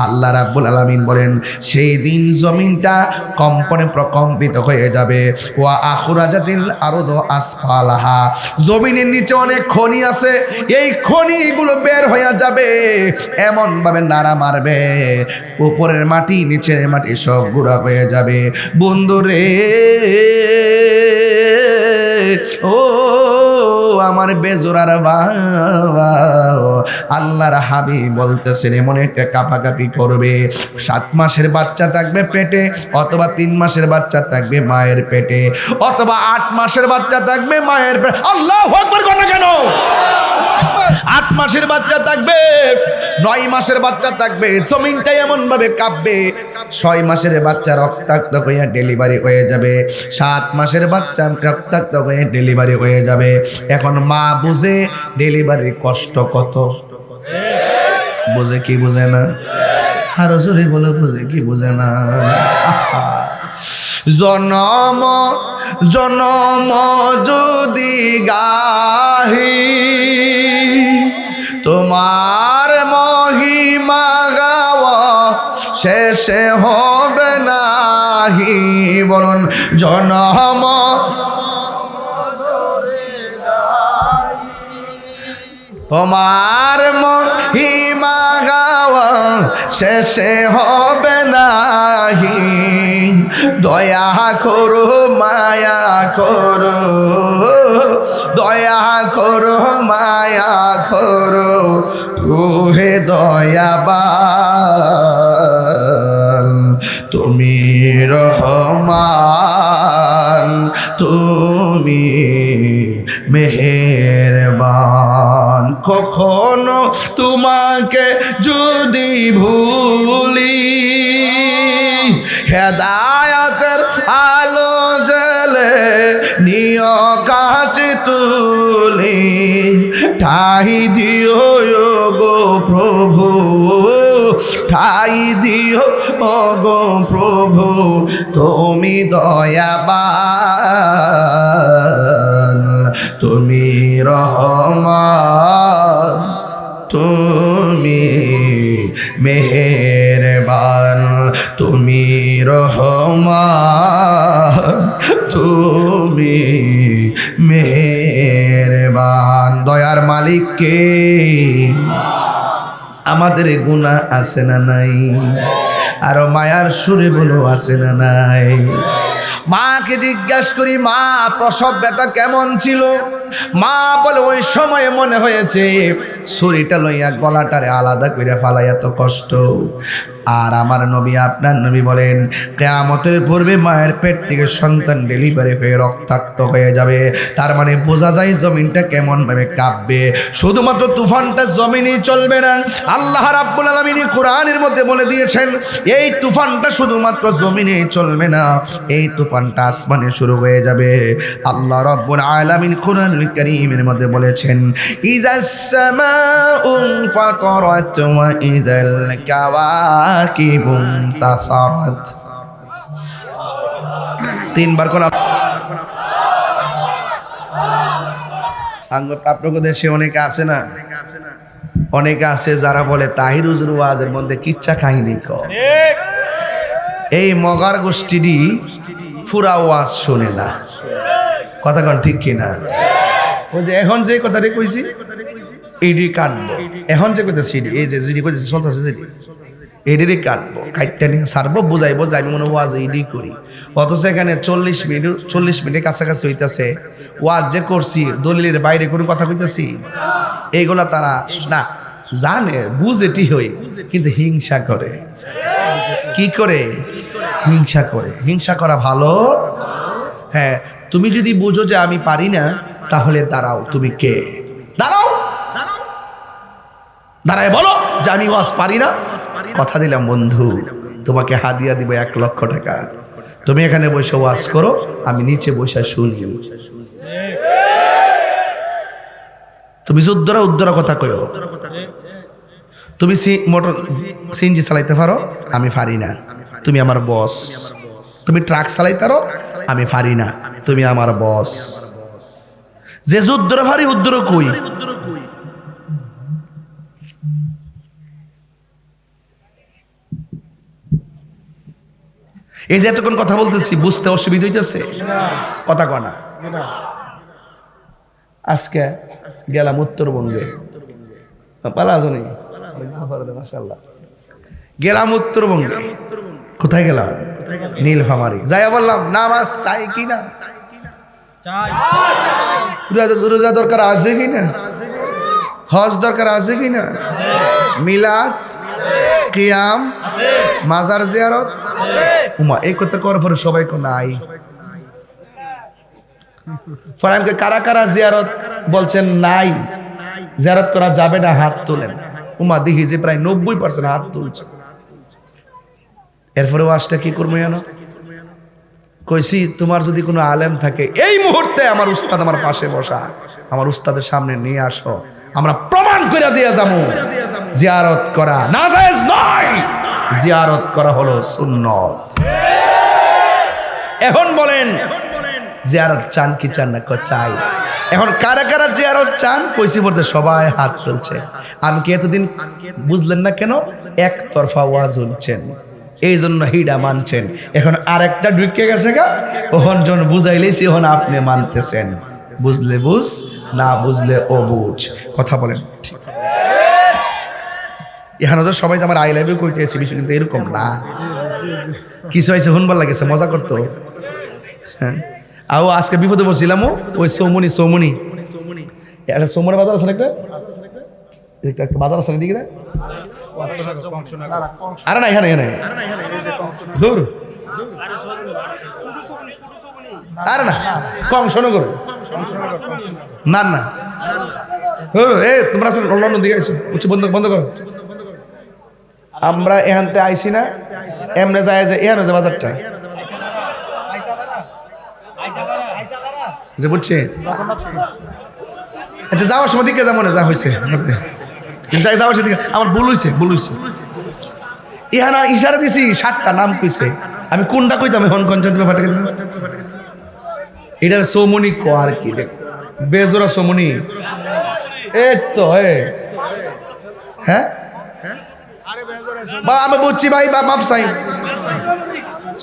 আল্লাহ রাব্বুল আলামিন বলেন, সেই দিন জমিনটা কম্পনে প্রকম্পিত হয়ে যাবে। ওয়া আখরাজাতিল আরদু আসফালাহা। জমিনের নিচে অনেক খনি আছে, এই খনিগুলো বের হয়ে যাবে, এমন ভাবে নাড়া মারবে উপরের মাটি নিচের মাটি সব গুঁড়া হয়ে যাবে। বন্ধুরে, ও আমার বেজোরার বাবা, আল্লাহর হাবিব বলতেছেন এমন একটা কাঁপাকাঁপি করবে। 7 মাসের বাচ্চা থাকবে পেটে, অথবা 3 মাসের বাচ্চা থাকবে মায়ের পেটে, অথবা 8 মাসের বাচ্চা থাকবে মায়ের পেটে। আল্লাহু আকবার কেন? 8 মাসের বাচ্চা থাকবে, 9 মাসের বাচ্চা থাকবে, জমিনটা এমন ভাবে কাঁপবে। 6 মাসের বাচ্চা রক্তাক্ত হয়ে ডেলিভারি হয়ে যাবে, 7 মাসের বাচ্চা রক্তাক্ত হয়ে ডেলিভারি হয়ে যাবে। এখন মা বুঝে ডেলিভারির কষ্ট কত, বুঝে কি বুঝে না? আরো জোরে বলে, বুঝে কি বুঝে না? জনম জনম যদি গাহি তোমার মহিমা গাওয়া শেষে হবে নাহি। বলুন, জনম তোমার মহিমা গাওয়া শেষে হবে নাহি। দয়া করো মায়া করো, দয়া করো মায়া করো, ওহে দয়াবান তুমি রহমান, তুমি মেহেরবান। কখনো তোমাকে যদি ভুলি, হেদায়াতের আলো জ্বলে নিয় কাছে তুলি, ঠাই দিও গো প্রভু, ঠাই দিও গো প্রভু, তুমি দয়াবান, তুমি রহমান, তুমি মেহেরবান, তুমি রহমান, তুমি মেহেরবান। দয়ার মালিক কে? আমাদের গুনাহ আছে না নাই? আর মায়ার সুরে বলো আছে না নাই? মাকে জিজ্ঞাসা করি, মা প্রসব ব্যথা কেমন ছিল? মা বলে ওই সময়ে মনে হয়েছে ছুরিটা লইয়া গলাটারে আলাদা করে ফালাইয়া তো কষ্ট। আর আমার নবী, আপনার নবী বলেন কিয়ামতের পূর্বে মায়ের পেট থেকে সন্তান ডেলিভারি হয়ে রক্তাক্ত হয়ে যাবে। তার মানে বোঝা যায় জমিনটা কেমন ভাবে কাঁপবে। শুধুমাত্র তুফানটা জমিনেই চলবে না, আল্লাহ রাব্বুল আলামিন কোরআনের মধ্যে বলে দিয়েছেন এই তুফানটা শুধুমাত্র জমিনেই চলবে না, এই তুফানটা আসমানে শুরু হয়ে যাবে। আল্লাহ রাব্বুল আলামিন কোরআনুল কারীমের মধ্যে বলেছেন ইযাস সামাউ ফাতারাত ওয়া ইযাল কাওয়াকিবুন তাসারাত। তিনবার কোন আপনাদের দেশে অনেকে আছে না, অনেকে আছে যারা বলে তাহির হুজুর ওয়াজের মধ্যে কিচ্ছা কাহিনী কয়। এই মগার গোষ্ঠীটি ফুরা ওয়াজ শোনে না, কথা কন ঠিক কিনা? ওই যে এখন যে কথাটি কইছি এইটি কাটবো, এখন যে কইতেছি এই যে যেটি কইতেছি চলতেছে যেটি এইটি কাটবো, কাটটা নিয়ে সারবো, বুঝাইবো যে আমি মনে ওয়াজ এইটি করি। অথচ এখানে 40 মিনিটের কাছাকাছি হইতেছে ওয়াজ যে করছি, দলিলের বাইরে কোনো কথা কইতেছি, এইগুলা তারা না জানে, বুঝেটি হই, কিন্তু হিংসা করে। কি করে? হিংসা করে। হিংসা করা ভালো? হ্যাঁ, তুমি যদি বুঝো যে আমি পারি না, তাহলে দাঁড়াও। তুমি কে? দাঁড়াও, দাঁড়ায় বলো যে আমি ওয়াজ পারি না। কথা দিলাম বন্ধু, তোমাকে হাদিয়া দিব 1 লক্ষ টাকা। তুমি এখানে বসে ওয়াজ করো, আমি নিচে বসে শুনি। তুমি উদ্দরা কথা কয়ো। তুমি মোটর সিএনজি চালাইতে পারো, আমি পারি না, তুমি আমার বস। তুমি ট্রাক চালাইতে পারো, আমি পারি না, তুমি আমার বস। যে যুদ্ধর ভারী উদ্দর কই? এই যে এতক্ষণ কথা বলতেছি, বুঝতে অসুবিধা হইতেছে? কথা কনা। আজকে গেলাম উত্তরবঙ্গে, গেলাম উত্তরবঙ্গে। কোথায় গেলাম? নীলফামারী। যাইয়া বললাম নামাজ চাই কি না, রোজা দরকার আছে কি না, হজ দরকার আছে কি না, মিলাদ, কিয়াম, মাজার জিয়ারত, উমা এই কথা করার পরে সবাই কো নাই। পরে আমাকে কারা কারা জিয়ারত বলছেন নাই, জিয়ারত করা যাবে না, হাত তোলেন। উমা দেখি যে প্রায় 90% হাত তুলছে। এরপরে ওয়াজটা কি করবো জানো? কইছি তোমার যদি কোনো আলেম থাকে এই মুহূর্তে আমার উস্তাদ আমার পাশে বসা, আমার উস্তাদের সামনে নিয়ে আসো, আমরা প্রমাণ করে জিয়া যাবো জিয়ারত করা নাজায়েজ নয়, জিয়ারত করা হলো সুন্নত। এখন বলেন জিয়ারত চান কি চান না? চাই। এখন কারা কারা জিয়ারত চান? কইছি বলতে সবাই হাত তুলছে। আমি কি এতদিন বুঝলেন না কেন? একতরফা ওয়াজ হচ্ছেন, এই জন্য হিডা মানছেন। এখন আরেকটা ঢুকে গেছে গা, ওহন যখন বুঝাইলেছি ওহন আপনি মানতেছেন। বুঝলে বুঝ, না বুঝলে ও বুঝ। কথা বলেন। এখানে তো সবাই আমার আই লাভ ইউ কইতেছে, বিষয় কিন্তু এরকম না। কিছু হয়েছে হুনবার লাগেছে, মজা করতো। হ্যাঁ, আও আজকে বিপদে বসছিলাম, ওই সৌমনি একটা সৌমনি বাজার আছে, একটা বাজার আছে দিকে। আরে না, এখানে দূর, আরে না কংসনগর, না না এ তোমরা লন্ডন দিকে আইছো, বন্ধ করো। আমরা এখানতে আইসি না, এমনে যায় যে এখানে যে বাজারটা বুঝছে। আচ্ছা যাওয়ার সময় দিকে যেমন যা হয়েছে যাওয়ার দিকে আমার ভুল হয়েছে। ইহানা ইশারা দিছি, 7টা নাম কইছে, আমি কোনটা কইতাম এখন কঞ্চায়েত ব্যাপারটা। এটার সৌমনি ক আর কি দেখ, বেজোরা সৌমনি। এই তো হ্যাঁ বা আমি বুঝছি ভাই, বা মাফ চাই।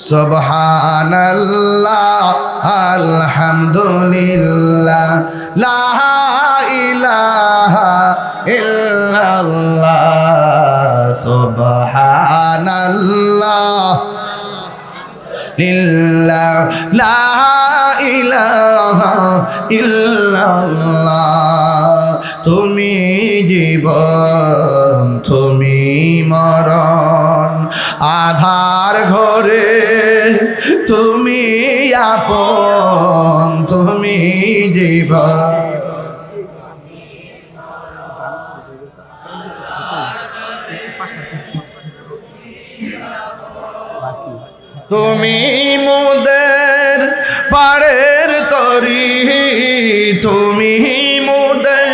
সুবহানাল্লাহ আলহামদুলিল্লাহ লা ইলাহা ইল্লাল্লাহ সুবহানাল্লাহ লিল্লাহ ইল্লাল্লাহ লা ইলাহা ইল্লাল্লাহ তুমি জীবন তুমি মরণ আধার ঘরে তুমি আপন তুমি জীবন তুমি মোদের পাড়ের তরি তুমি মোদের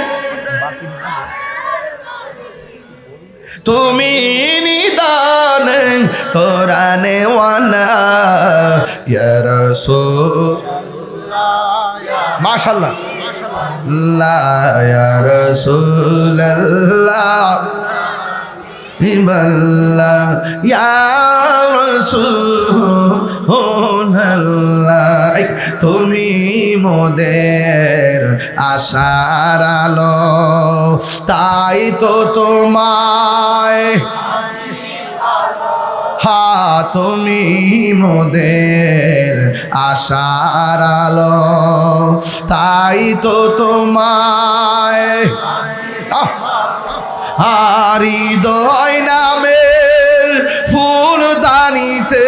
তুমি নিদান কোরআনে ওয়ালা ইয়া রাসূল মাশাআল্লাহ লা ইয়া রাসূলুল্লাহ ইবাল্লাহ ইয়া রাসূলুল্লাহ তুমি মোদের আশার আলো তাই তো তোমায় হা তুমি মোদের আশার আলো তাই তো তোমায় হৃদয় নামের ফুলদানিতে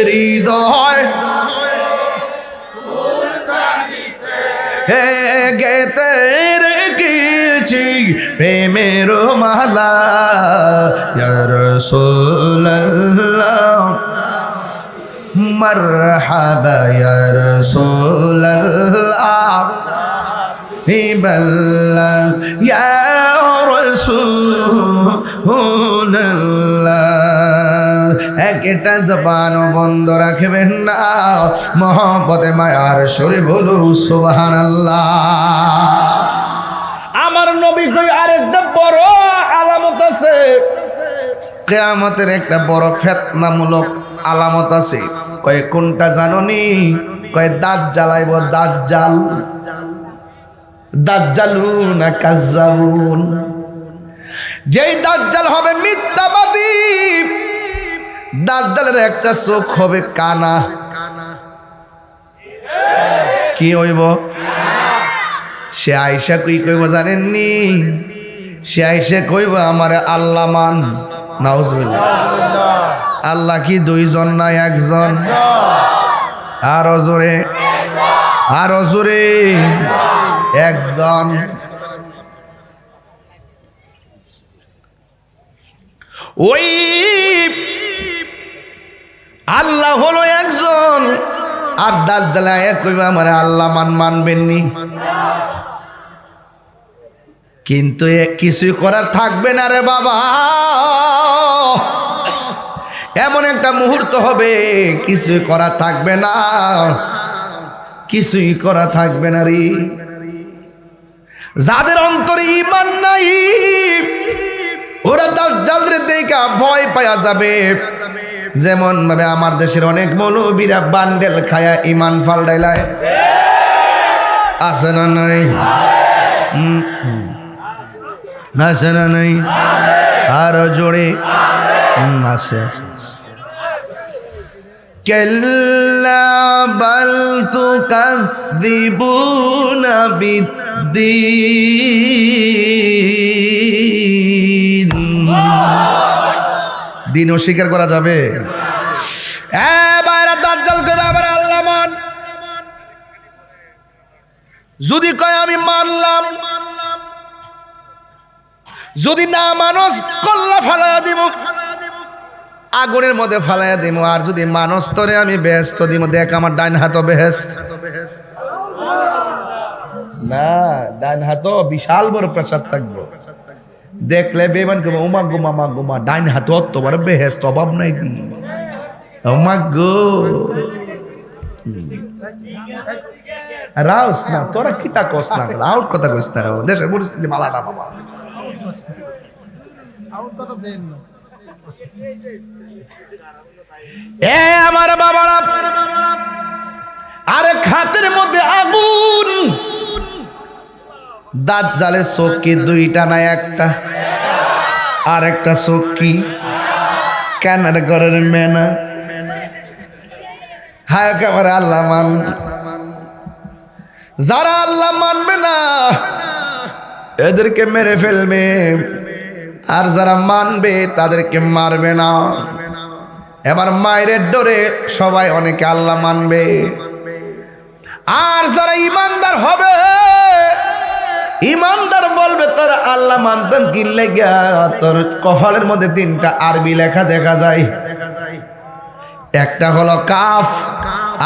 হৃদয় হে গেতে রেখেছি প্রেমের মালা ইয়া রাসূলুল্লাহ মারহাবা ইয়া রাসূলুল্লাহ ইবাল্লাহ ইয়া রাসূলুল্লাহ একটা জবান বন্ধ রাখবেন না মহব্বতে মায়ার সুরে বলো সুবহানাল্লাহ
আমার নবী কই আরেকটা বড় আলামত আছে
কিয়ামতের একটা বড় ফিতনামূলক আলামত আছে কয় কোনটা জানোনি কয় দাজ্জাল আইব দাজ্জাল দাজ্জালুনা কাজ্জাবুন যেই দাজ্জাল হবে মিথ্যাবাদী দাজ্জালের একটা চোখ হবে কানা কি হইব সে আয়েশা কই কইব জানেননি সে আয়েশা কইব আমারে আল্লাহ মান নাউজুবিল্লাহ আল্লাহ কি দুইজন না একজন আরো জোরে একজন ওই আল্লাহ হলো একজন আর দাজ্জাল কইবা আমারে আল্লাহ মানবেননি কিন্তু কিছুই করার থাকবে না রে বাবা এমন একটা মুহূর্ত হবে কিছুই করা থাকবে না কিছুই করা থাকবে না রে যাদের অন্তরে ঈমান নাই ওরা দাজ্জালের দেখা ভয় পাওয়া যাবে যেমন ভাবে আমার দেশের অনেক মৌলবীরা বান্ডেল খায়া ঈমান ফালডাইলায় আছে না নাই আছে না নাই আরো জোরে আছে কাল্লা বাল তুকাযযিবুনা বিদ্দীন দিন অস্বীকার করা যাবে এবারে দাজ্জাল কইবে আবার আল্লাহ মান যদি কয় আমি মানলাম যদি না মানুষ কল্লা ফালাইয়া দিব আগুনের মধ্যে ফালাইয়া দিব আর যদি মানুষ তরে আমি বেহেশত দিব দেখ আমার ডাইন হাতও বেহেশত না ডাইন হাতও বিশাল বড় প্রসাদ থাকবো দেখলে বেমান গো উমা গুমা মা গুমা ডাইন হাত অত বড় বেহেশত অভাব নাই দি উমা গো রাউস না তোরা কিতা কস না আউট কথা কইস না দেশের পরিস্থিতি ভালো না বাবা এ আমার বাবারা আরে খাতের মধ্যে আগুন দাজ্জালের চোখ দুইটা না একটা আর একটা চোখ কি কানার ঘরের মেনা হায় একেবারে আল্লাহ মান। যারা আল্লাহ মানবে না এদেরকে মেরে ফেলবে, আর যারা মানবে তাদেরকে মারবে না। এবার মায়ের ডরে সবাই অনেকে আল্লাহ মানবে, আর যারা ইমানদার হবে, ইমানদার বলবে তোর আল্লাহ মানতাম কি লেগা। তোর কপালের মধ্যে 3টা আরবি লেখা দেখা যায়, একটা হলো কাফ,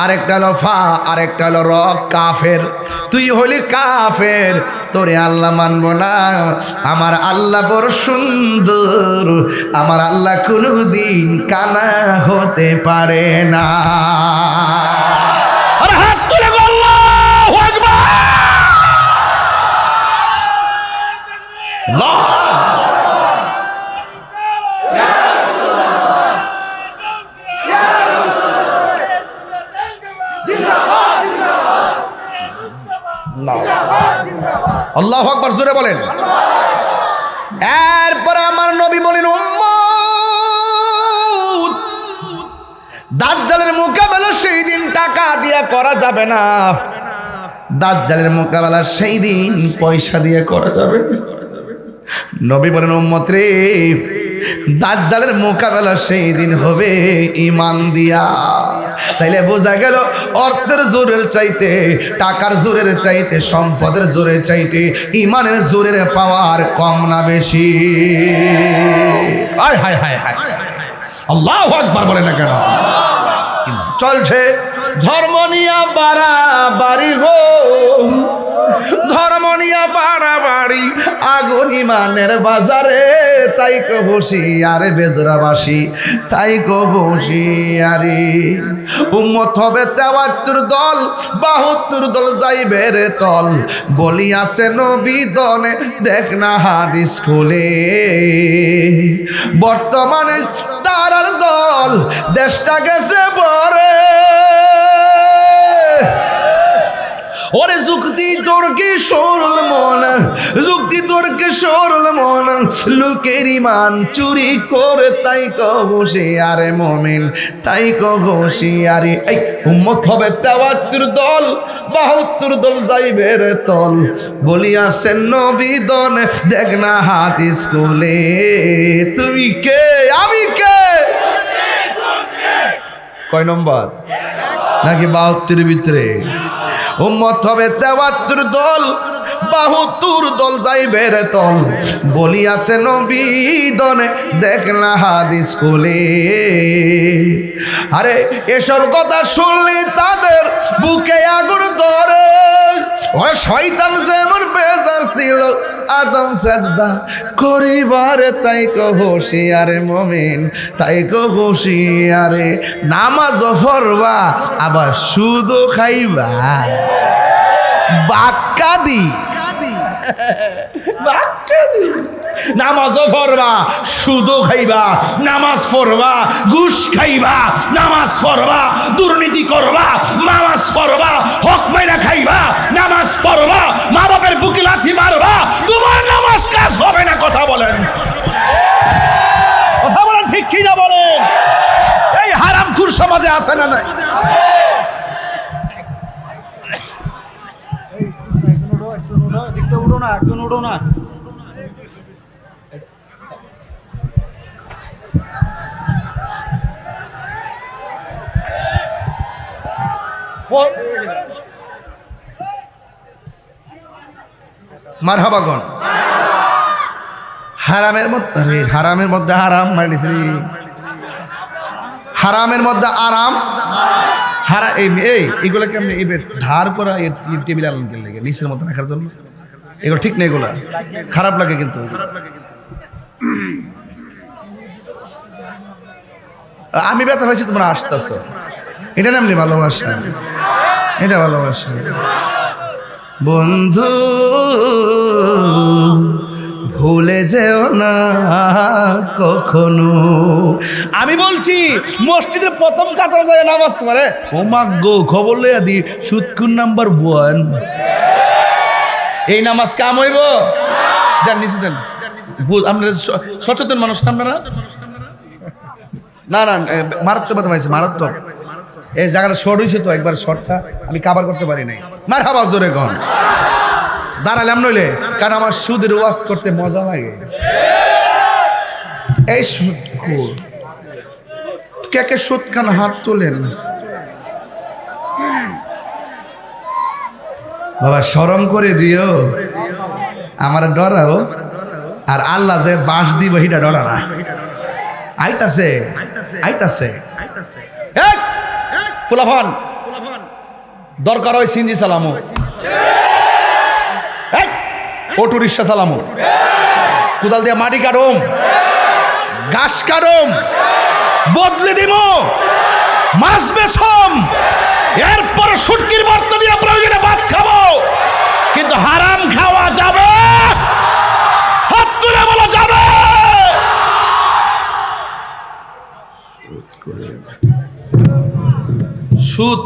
আরেকটা হলো ফা, আরেকটা হলো র। কাফের, তুই হলি কাফের, তোরে আল্লাহ মানবো না। আমার আল্লাহ বড় সুন্দর, আমার আল্লাহ কোনোদিন কানা হতে পারে না।
আরে হাত তুলে বল আল্লাহু আকবার। আল্লাহ
আল্লাহু আকবার, জোরে বলেন। এরপরে আমার নবী বলেন, উম্মত দাজ্জালের মোকাবেলা সেই দিন টাকা দিয়ে করা যাবে না, দাজ্জালের মোকাবেলা সেই দিন পয়সা দিয়ে করা যাবে না। নবী বলেন, উম্মত রে, দাজ্জালের মোকাবেলা সেই দিন হবে ঈমান দিয়া। তাইলে বোঝা গেল অর্থের জোরের চাইতে, টাকার জোরের চাইতে, সম্পদের জোরের চাইতে ঈমানের জোরের পাওয়ার কম না বেশি?
হায় হায় হায় হায়, আল্লাহু আকবার বলে না কেন?
চলছে
ধর্ম নিয়া বাড়াবাড়ি গো,
ধর্ম নিয়া বাড়াবাড়ি, আগুন ইমানের বাজারে। তাই কো হুঁশিয়ারে বেজরাবাসী, তাই কো হুঁশিয়ারি। উম্মত হবে 73 দল, 72 দল যাইবে রে তল। বলিয়াছে নবী দনে, দেখ না হাদিস খুলে। বর্তমানে তারার দল, দেশটা গেছে বরে। ওরে যুক্তি তর্কে সরল মন, যুক্তি তর্কে সরল মন, লোকের ঈমান চুরি করে। তাই হুঁশিয়ারে মুমিন, তাই হুঁশিয়ারি। এই উম্মত হবে 73 দল, 72 দল যাইবে রে তল। বলিয়াছেন নবী দন, দেখ না হাদিস খুলে। তুমি কে, আমি কে? কয় নম্বর? নাকি 72 ভিতরে? উম্মত হবে 73 দল, 72 দল যাইবে রে তল। বলিয়াছে নবী দনে, দেখ না হাদিস খুলে। আরে এসব কথা শুনলে তাদের বুকে আগুন ধরে। ওরে শয়তান যেমন বেজার ছিল আদম সেজদা করিবারে। তাই হুঁশিয়ারে মুমিন, তাই হুঁশিয়ারে। নামাজ পড়বা আবার সুদও খাইবা, বাক্কাদি
নামাজ পড়বা, সুদও খাইবা, নামাজ পড়বা, ঘুষ খাইবা, নামাজ পড়বা, দুর্নীতি করবা, নামাজ পড়বা, হক মাইনা খাইবা, নামাজ পড়বা, মা বাপের বুকে লাথি মারবা, তোমার নামাজ কাজ হবে না। কথা বলেন, কথা বলেন, ঠিক কি না বলেন? এই হারামখোর সমাজে আছে না নাই?
মারহাবাগন। হারামের মধ্যে, হারামের মধ্যে আরাম মারিস, হারামের মধ্যে আরাম। হারা এইগুলা কেমন ধার করা টেবিল আনতে লাগে নিচের মধ্যে রাখার জন্য, এগুলো ঠিক নেই, এগুলা খারাপ লাগে। কিন্তু আমি ব্যথা পাইছি, তোমরা আসতেছ, এটা নামনি ভালোবাসা, এটা ভালোবাসা। বন্ধু ভুলে যেও না কখনো।
আমি বলছি মসজিদের প্রথম কাতারে যায় নামাজ পড়ে,
ও মাগো খবর লইয়া দি সুৎকুন নাম্বার 1।
এই নামাজ কাম হইব? দেন নিচে দেন। আপনারা সচেতন মানুষ, আপনারা
না না মারাত্মক ব্যথা পাইছে, মারাত্মক। এই জায়গাটা শর্ট হয়েছে তো, একবার শর্টটা আমি কাভার করতে পারি নাই। মারহাবা জোরে কন। দাঁড়ালাম নইলে, কারণ আমার সুদের ওয়াজ করতে মজা লাগে। এই সুদখোর, কে কে সুদ খান হাত তোলেন। বাবা শরম করে দিও, আমার ডরাও। আর আল্লাহ যে বাঁশ দিব হিটা ডরা না। আইতাছে আইতাছে ফুলাফান, দরকার হয় সিনজি চালামো, অটো রিক্সা চালামো, কোদাল দিয়ে মাটি কাটুম, ঘাস কাটুম, বদলে দিব, মাছ বেছম, এরপর শুটকির বর্ত দিয়ে প্রয়োজনে ভাত খাবো। কিন্তু হারাম খাওয়া যাবে, হাত তুলে বলা যাবে। সুদ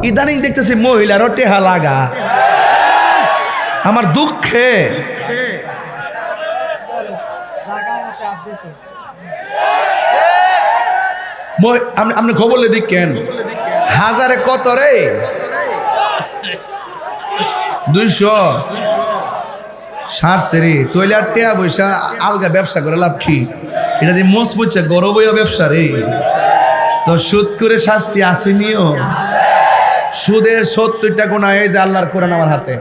ইদানিং দেখতেছি মহিলারও টেহা লাগা। আমার দুঃখে আপনি খবর দেখেন, হাজারে কত রে, 200 সারছে রে। তৈলে আর টেয়া বৈশা আলগা ব্যবসা করে লাভ কি? এটা দিয়ে মোস বুঝছে গরব ব্যবসা রে। তো সুদ করে শাস্তি আসেনিও। সুদের 70টা গুনাহ, এই যে আল্লাহর কোরআন আমার হাতে।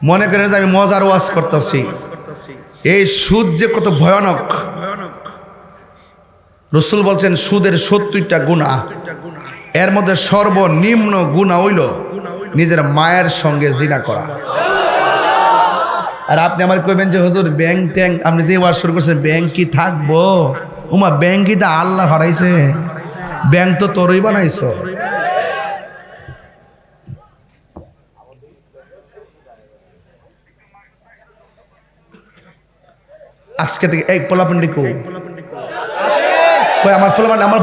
মনে করেন যে আমি মজার ওয়াজ করতেছি। এই সুদ যে কত ভয়ানক, রাসূল বলছেন সুদের 70টা গুনাহ, এর মধ্যে সর্বনিম্ন গুনাহ হইল নিজের মায়ের সঙ্গে জিনা করা। আর আপনি আমার কইবেন যে হুজুর ব্যাংক ট্যাঙ্ক, আপনি যে ওয়াজ শুরু করছেন ব্যাংক কি থাকবো? উমা ব্যাংক কি তা আল্লাহ হারাইছে? ব্যাংক তো তোরই বানাইছো। আজকে থেকে এই পোলাপান্ডি কই আমার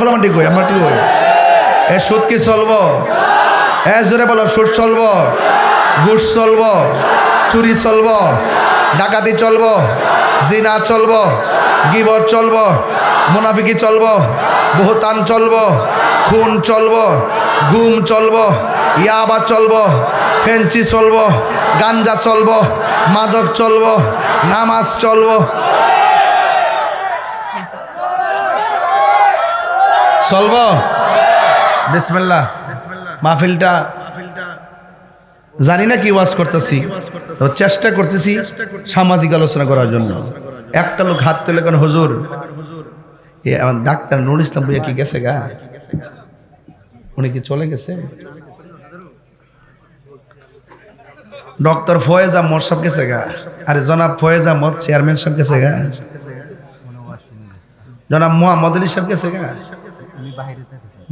ফলামান্ডি কই, আমার ঠিক কই। এ সুদ কি চলবো? এ জোরে বলো, সুদ চলবো, ঘুষ চলবো, চুরি চলবো, ডাকাতি চলবো, জিনা চলবো, গিবত চলবো, মুনাফিকি চলবো, বহুতান চলবো, খুন চলবো, গুম চলবো, ইয়াবা চলবো, ফেঞ্চি চলবো, গাঞ্জা চলবো, মাদক চলবো, নামাজ চলবো। চলবো। বিসমিল্লাহ। মাহফিলটা জানি না কি ওয়াজ করতেছি, তো চেষ্টা করতেছি সামাজিক আলোচনা করার জন্য। একটা লোক হাত তুলে কেন হুজুর, আমার ডাক্তার নুরুল ইসলাম ভাইয়া কি গেছে গা? উনি কি চলে গেছে? ডক্টর ফয়েজ আহমদ সাহেব গেছে গা? আরে জনাব ফয়েজ আহমদ চেয়ারম্যান সাহেব গেছে গা? জনাব মোহাম্মদ আলী সাহেব গেছে গা?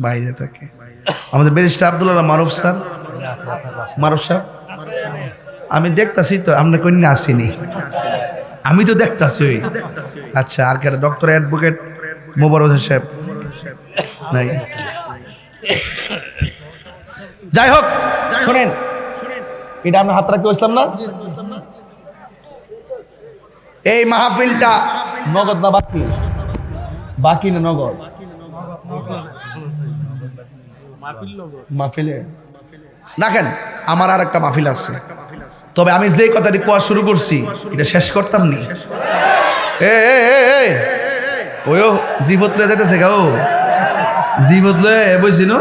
বাইরে থাকে। আমাদের ব্যারিস্টার আব্দুল্লাহ মারুফ স্যার, মারুফ সাহেব, আমি দেখতাছি তো, আমরা কই না আসিনি, আমি তো দেখতাছি। আচ্ছা, আর কে? ডক্টর অ্যাডভোকেট মোবারক সাহেব নাই? যাই হোক, শোনেন, এটা আমি হাত রাখতে বসলাম না। এই মাহফিলটা নগদ না বাকি? বাকি না নগদ? মাহফিলে দেখেন, আমার আর একটা মাহফিল আছে, তবে আমি যে কথাটি কোয়া শুরু করছি এটা শেষ করতাম নি। ওয়ো জীবত লয়ে যাইতেছে গা, ও জীবত লয়ে বুঝিন।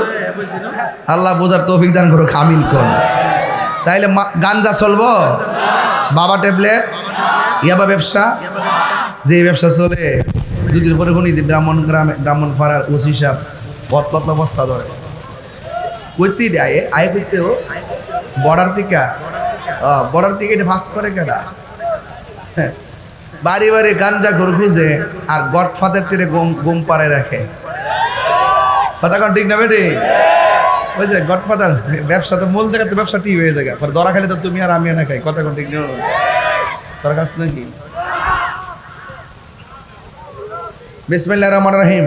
আল্লাহ বোঝার তৌফিক দান করুক, আমিন কোন। তাইলে গাঞ্জা চলবো, বাবা ট্যাবলেট, ইয়াবা ব্যবসা, যে ব্যবসা চলে দুদিন পরে শুনি ব্রাহ্মণ গ্রামে, ব্রাহ্মণ পাড়ার ওসি সাহেব পতলা বস্তা ধরে করতে আয়ে আয়ে করতেও বর্ডার থেকে এটা ভাস করে কেডা? হ্যাঁ, বাড়ি বাড়ি গাঞ্জা ঘর খুঁজে আর গডফাদার টেরে গুম পাড়ে রাখে। কথা কন ঠিক না বেটি? ওই যে গডফাদার ব্যবসা তো মূল জায়গা, তো ব্যবসা ঠিক হয়ে যায়, ধরা খালি তো তুমি আর আমি না খাই। কথা কন ঠিক না? তোর কাছ নাকি? বিসমিল্লাহির রহমানির রহিম।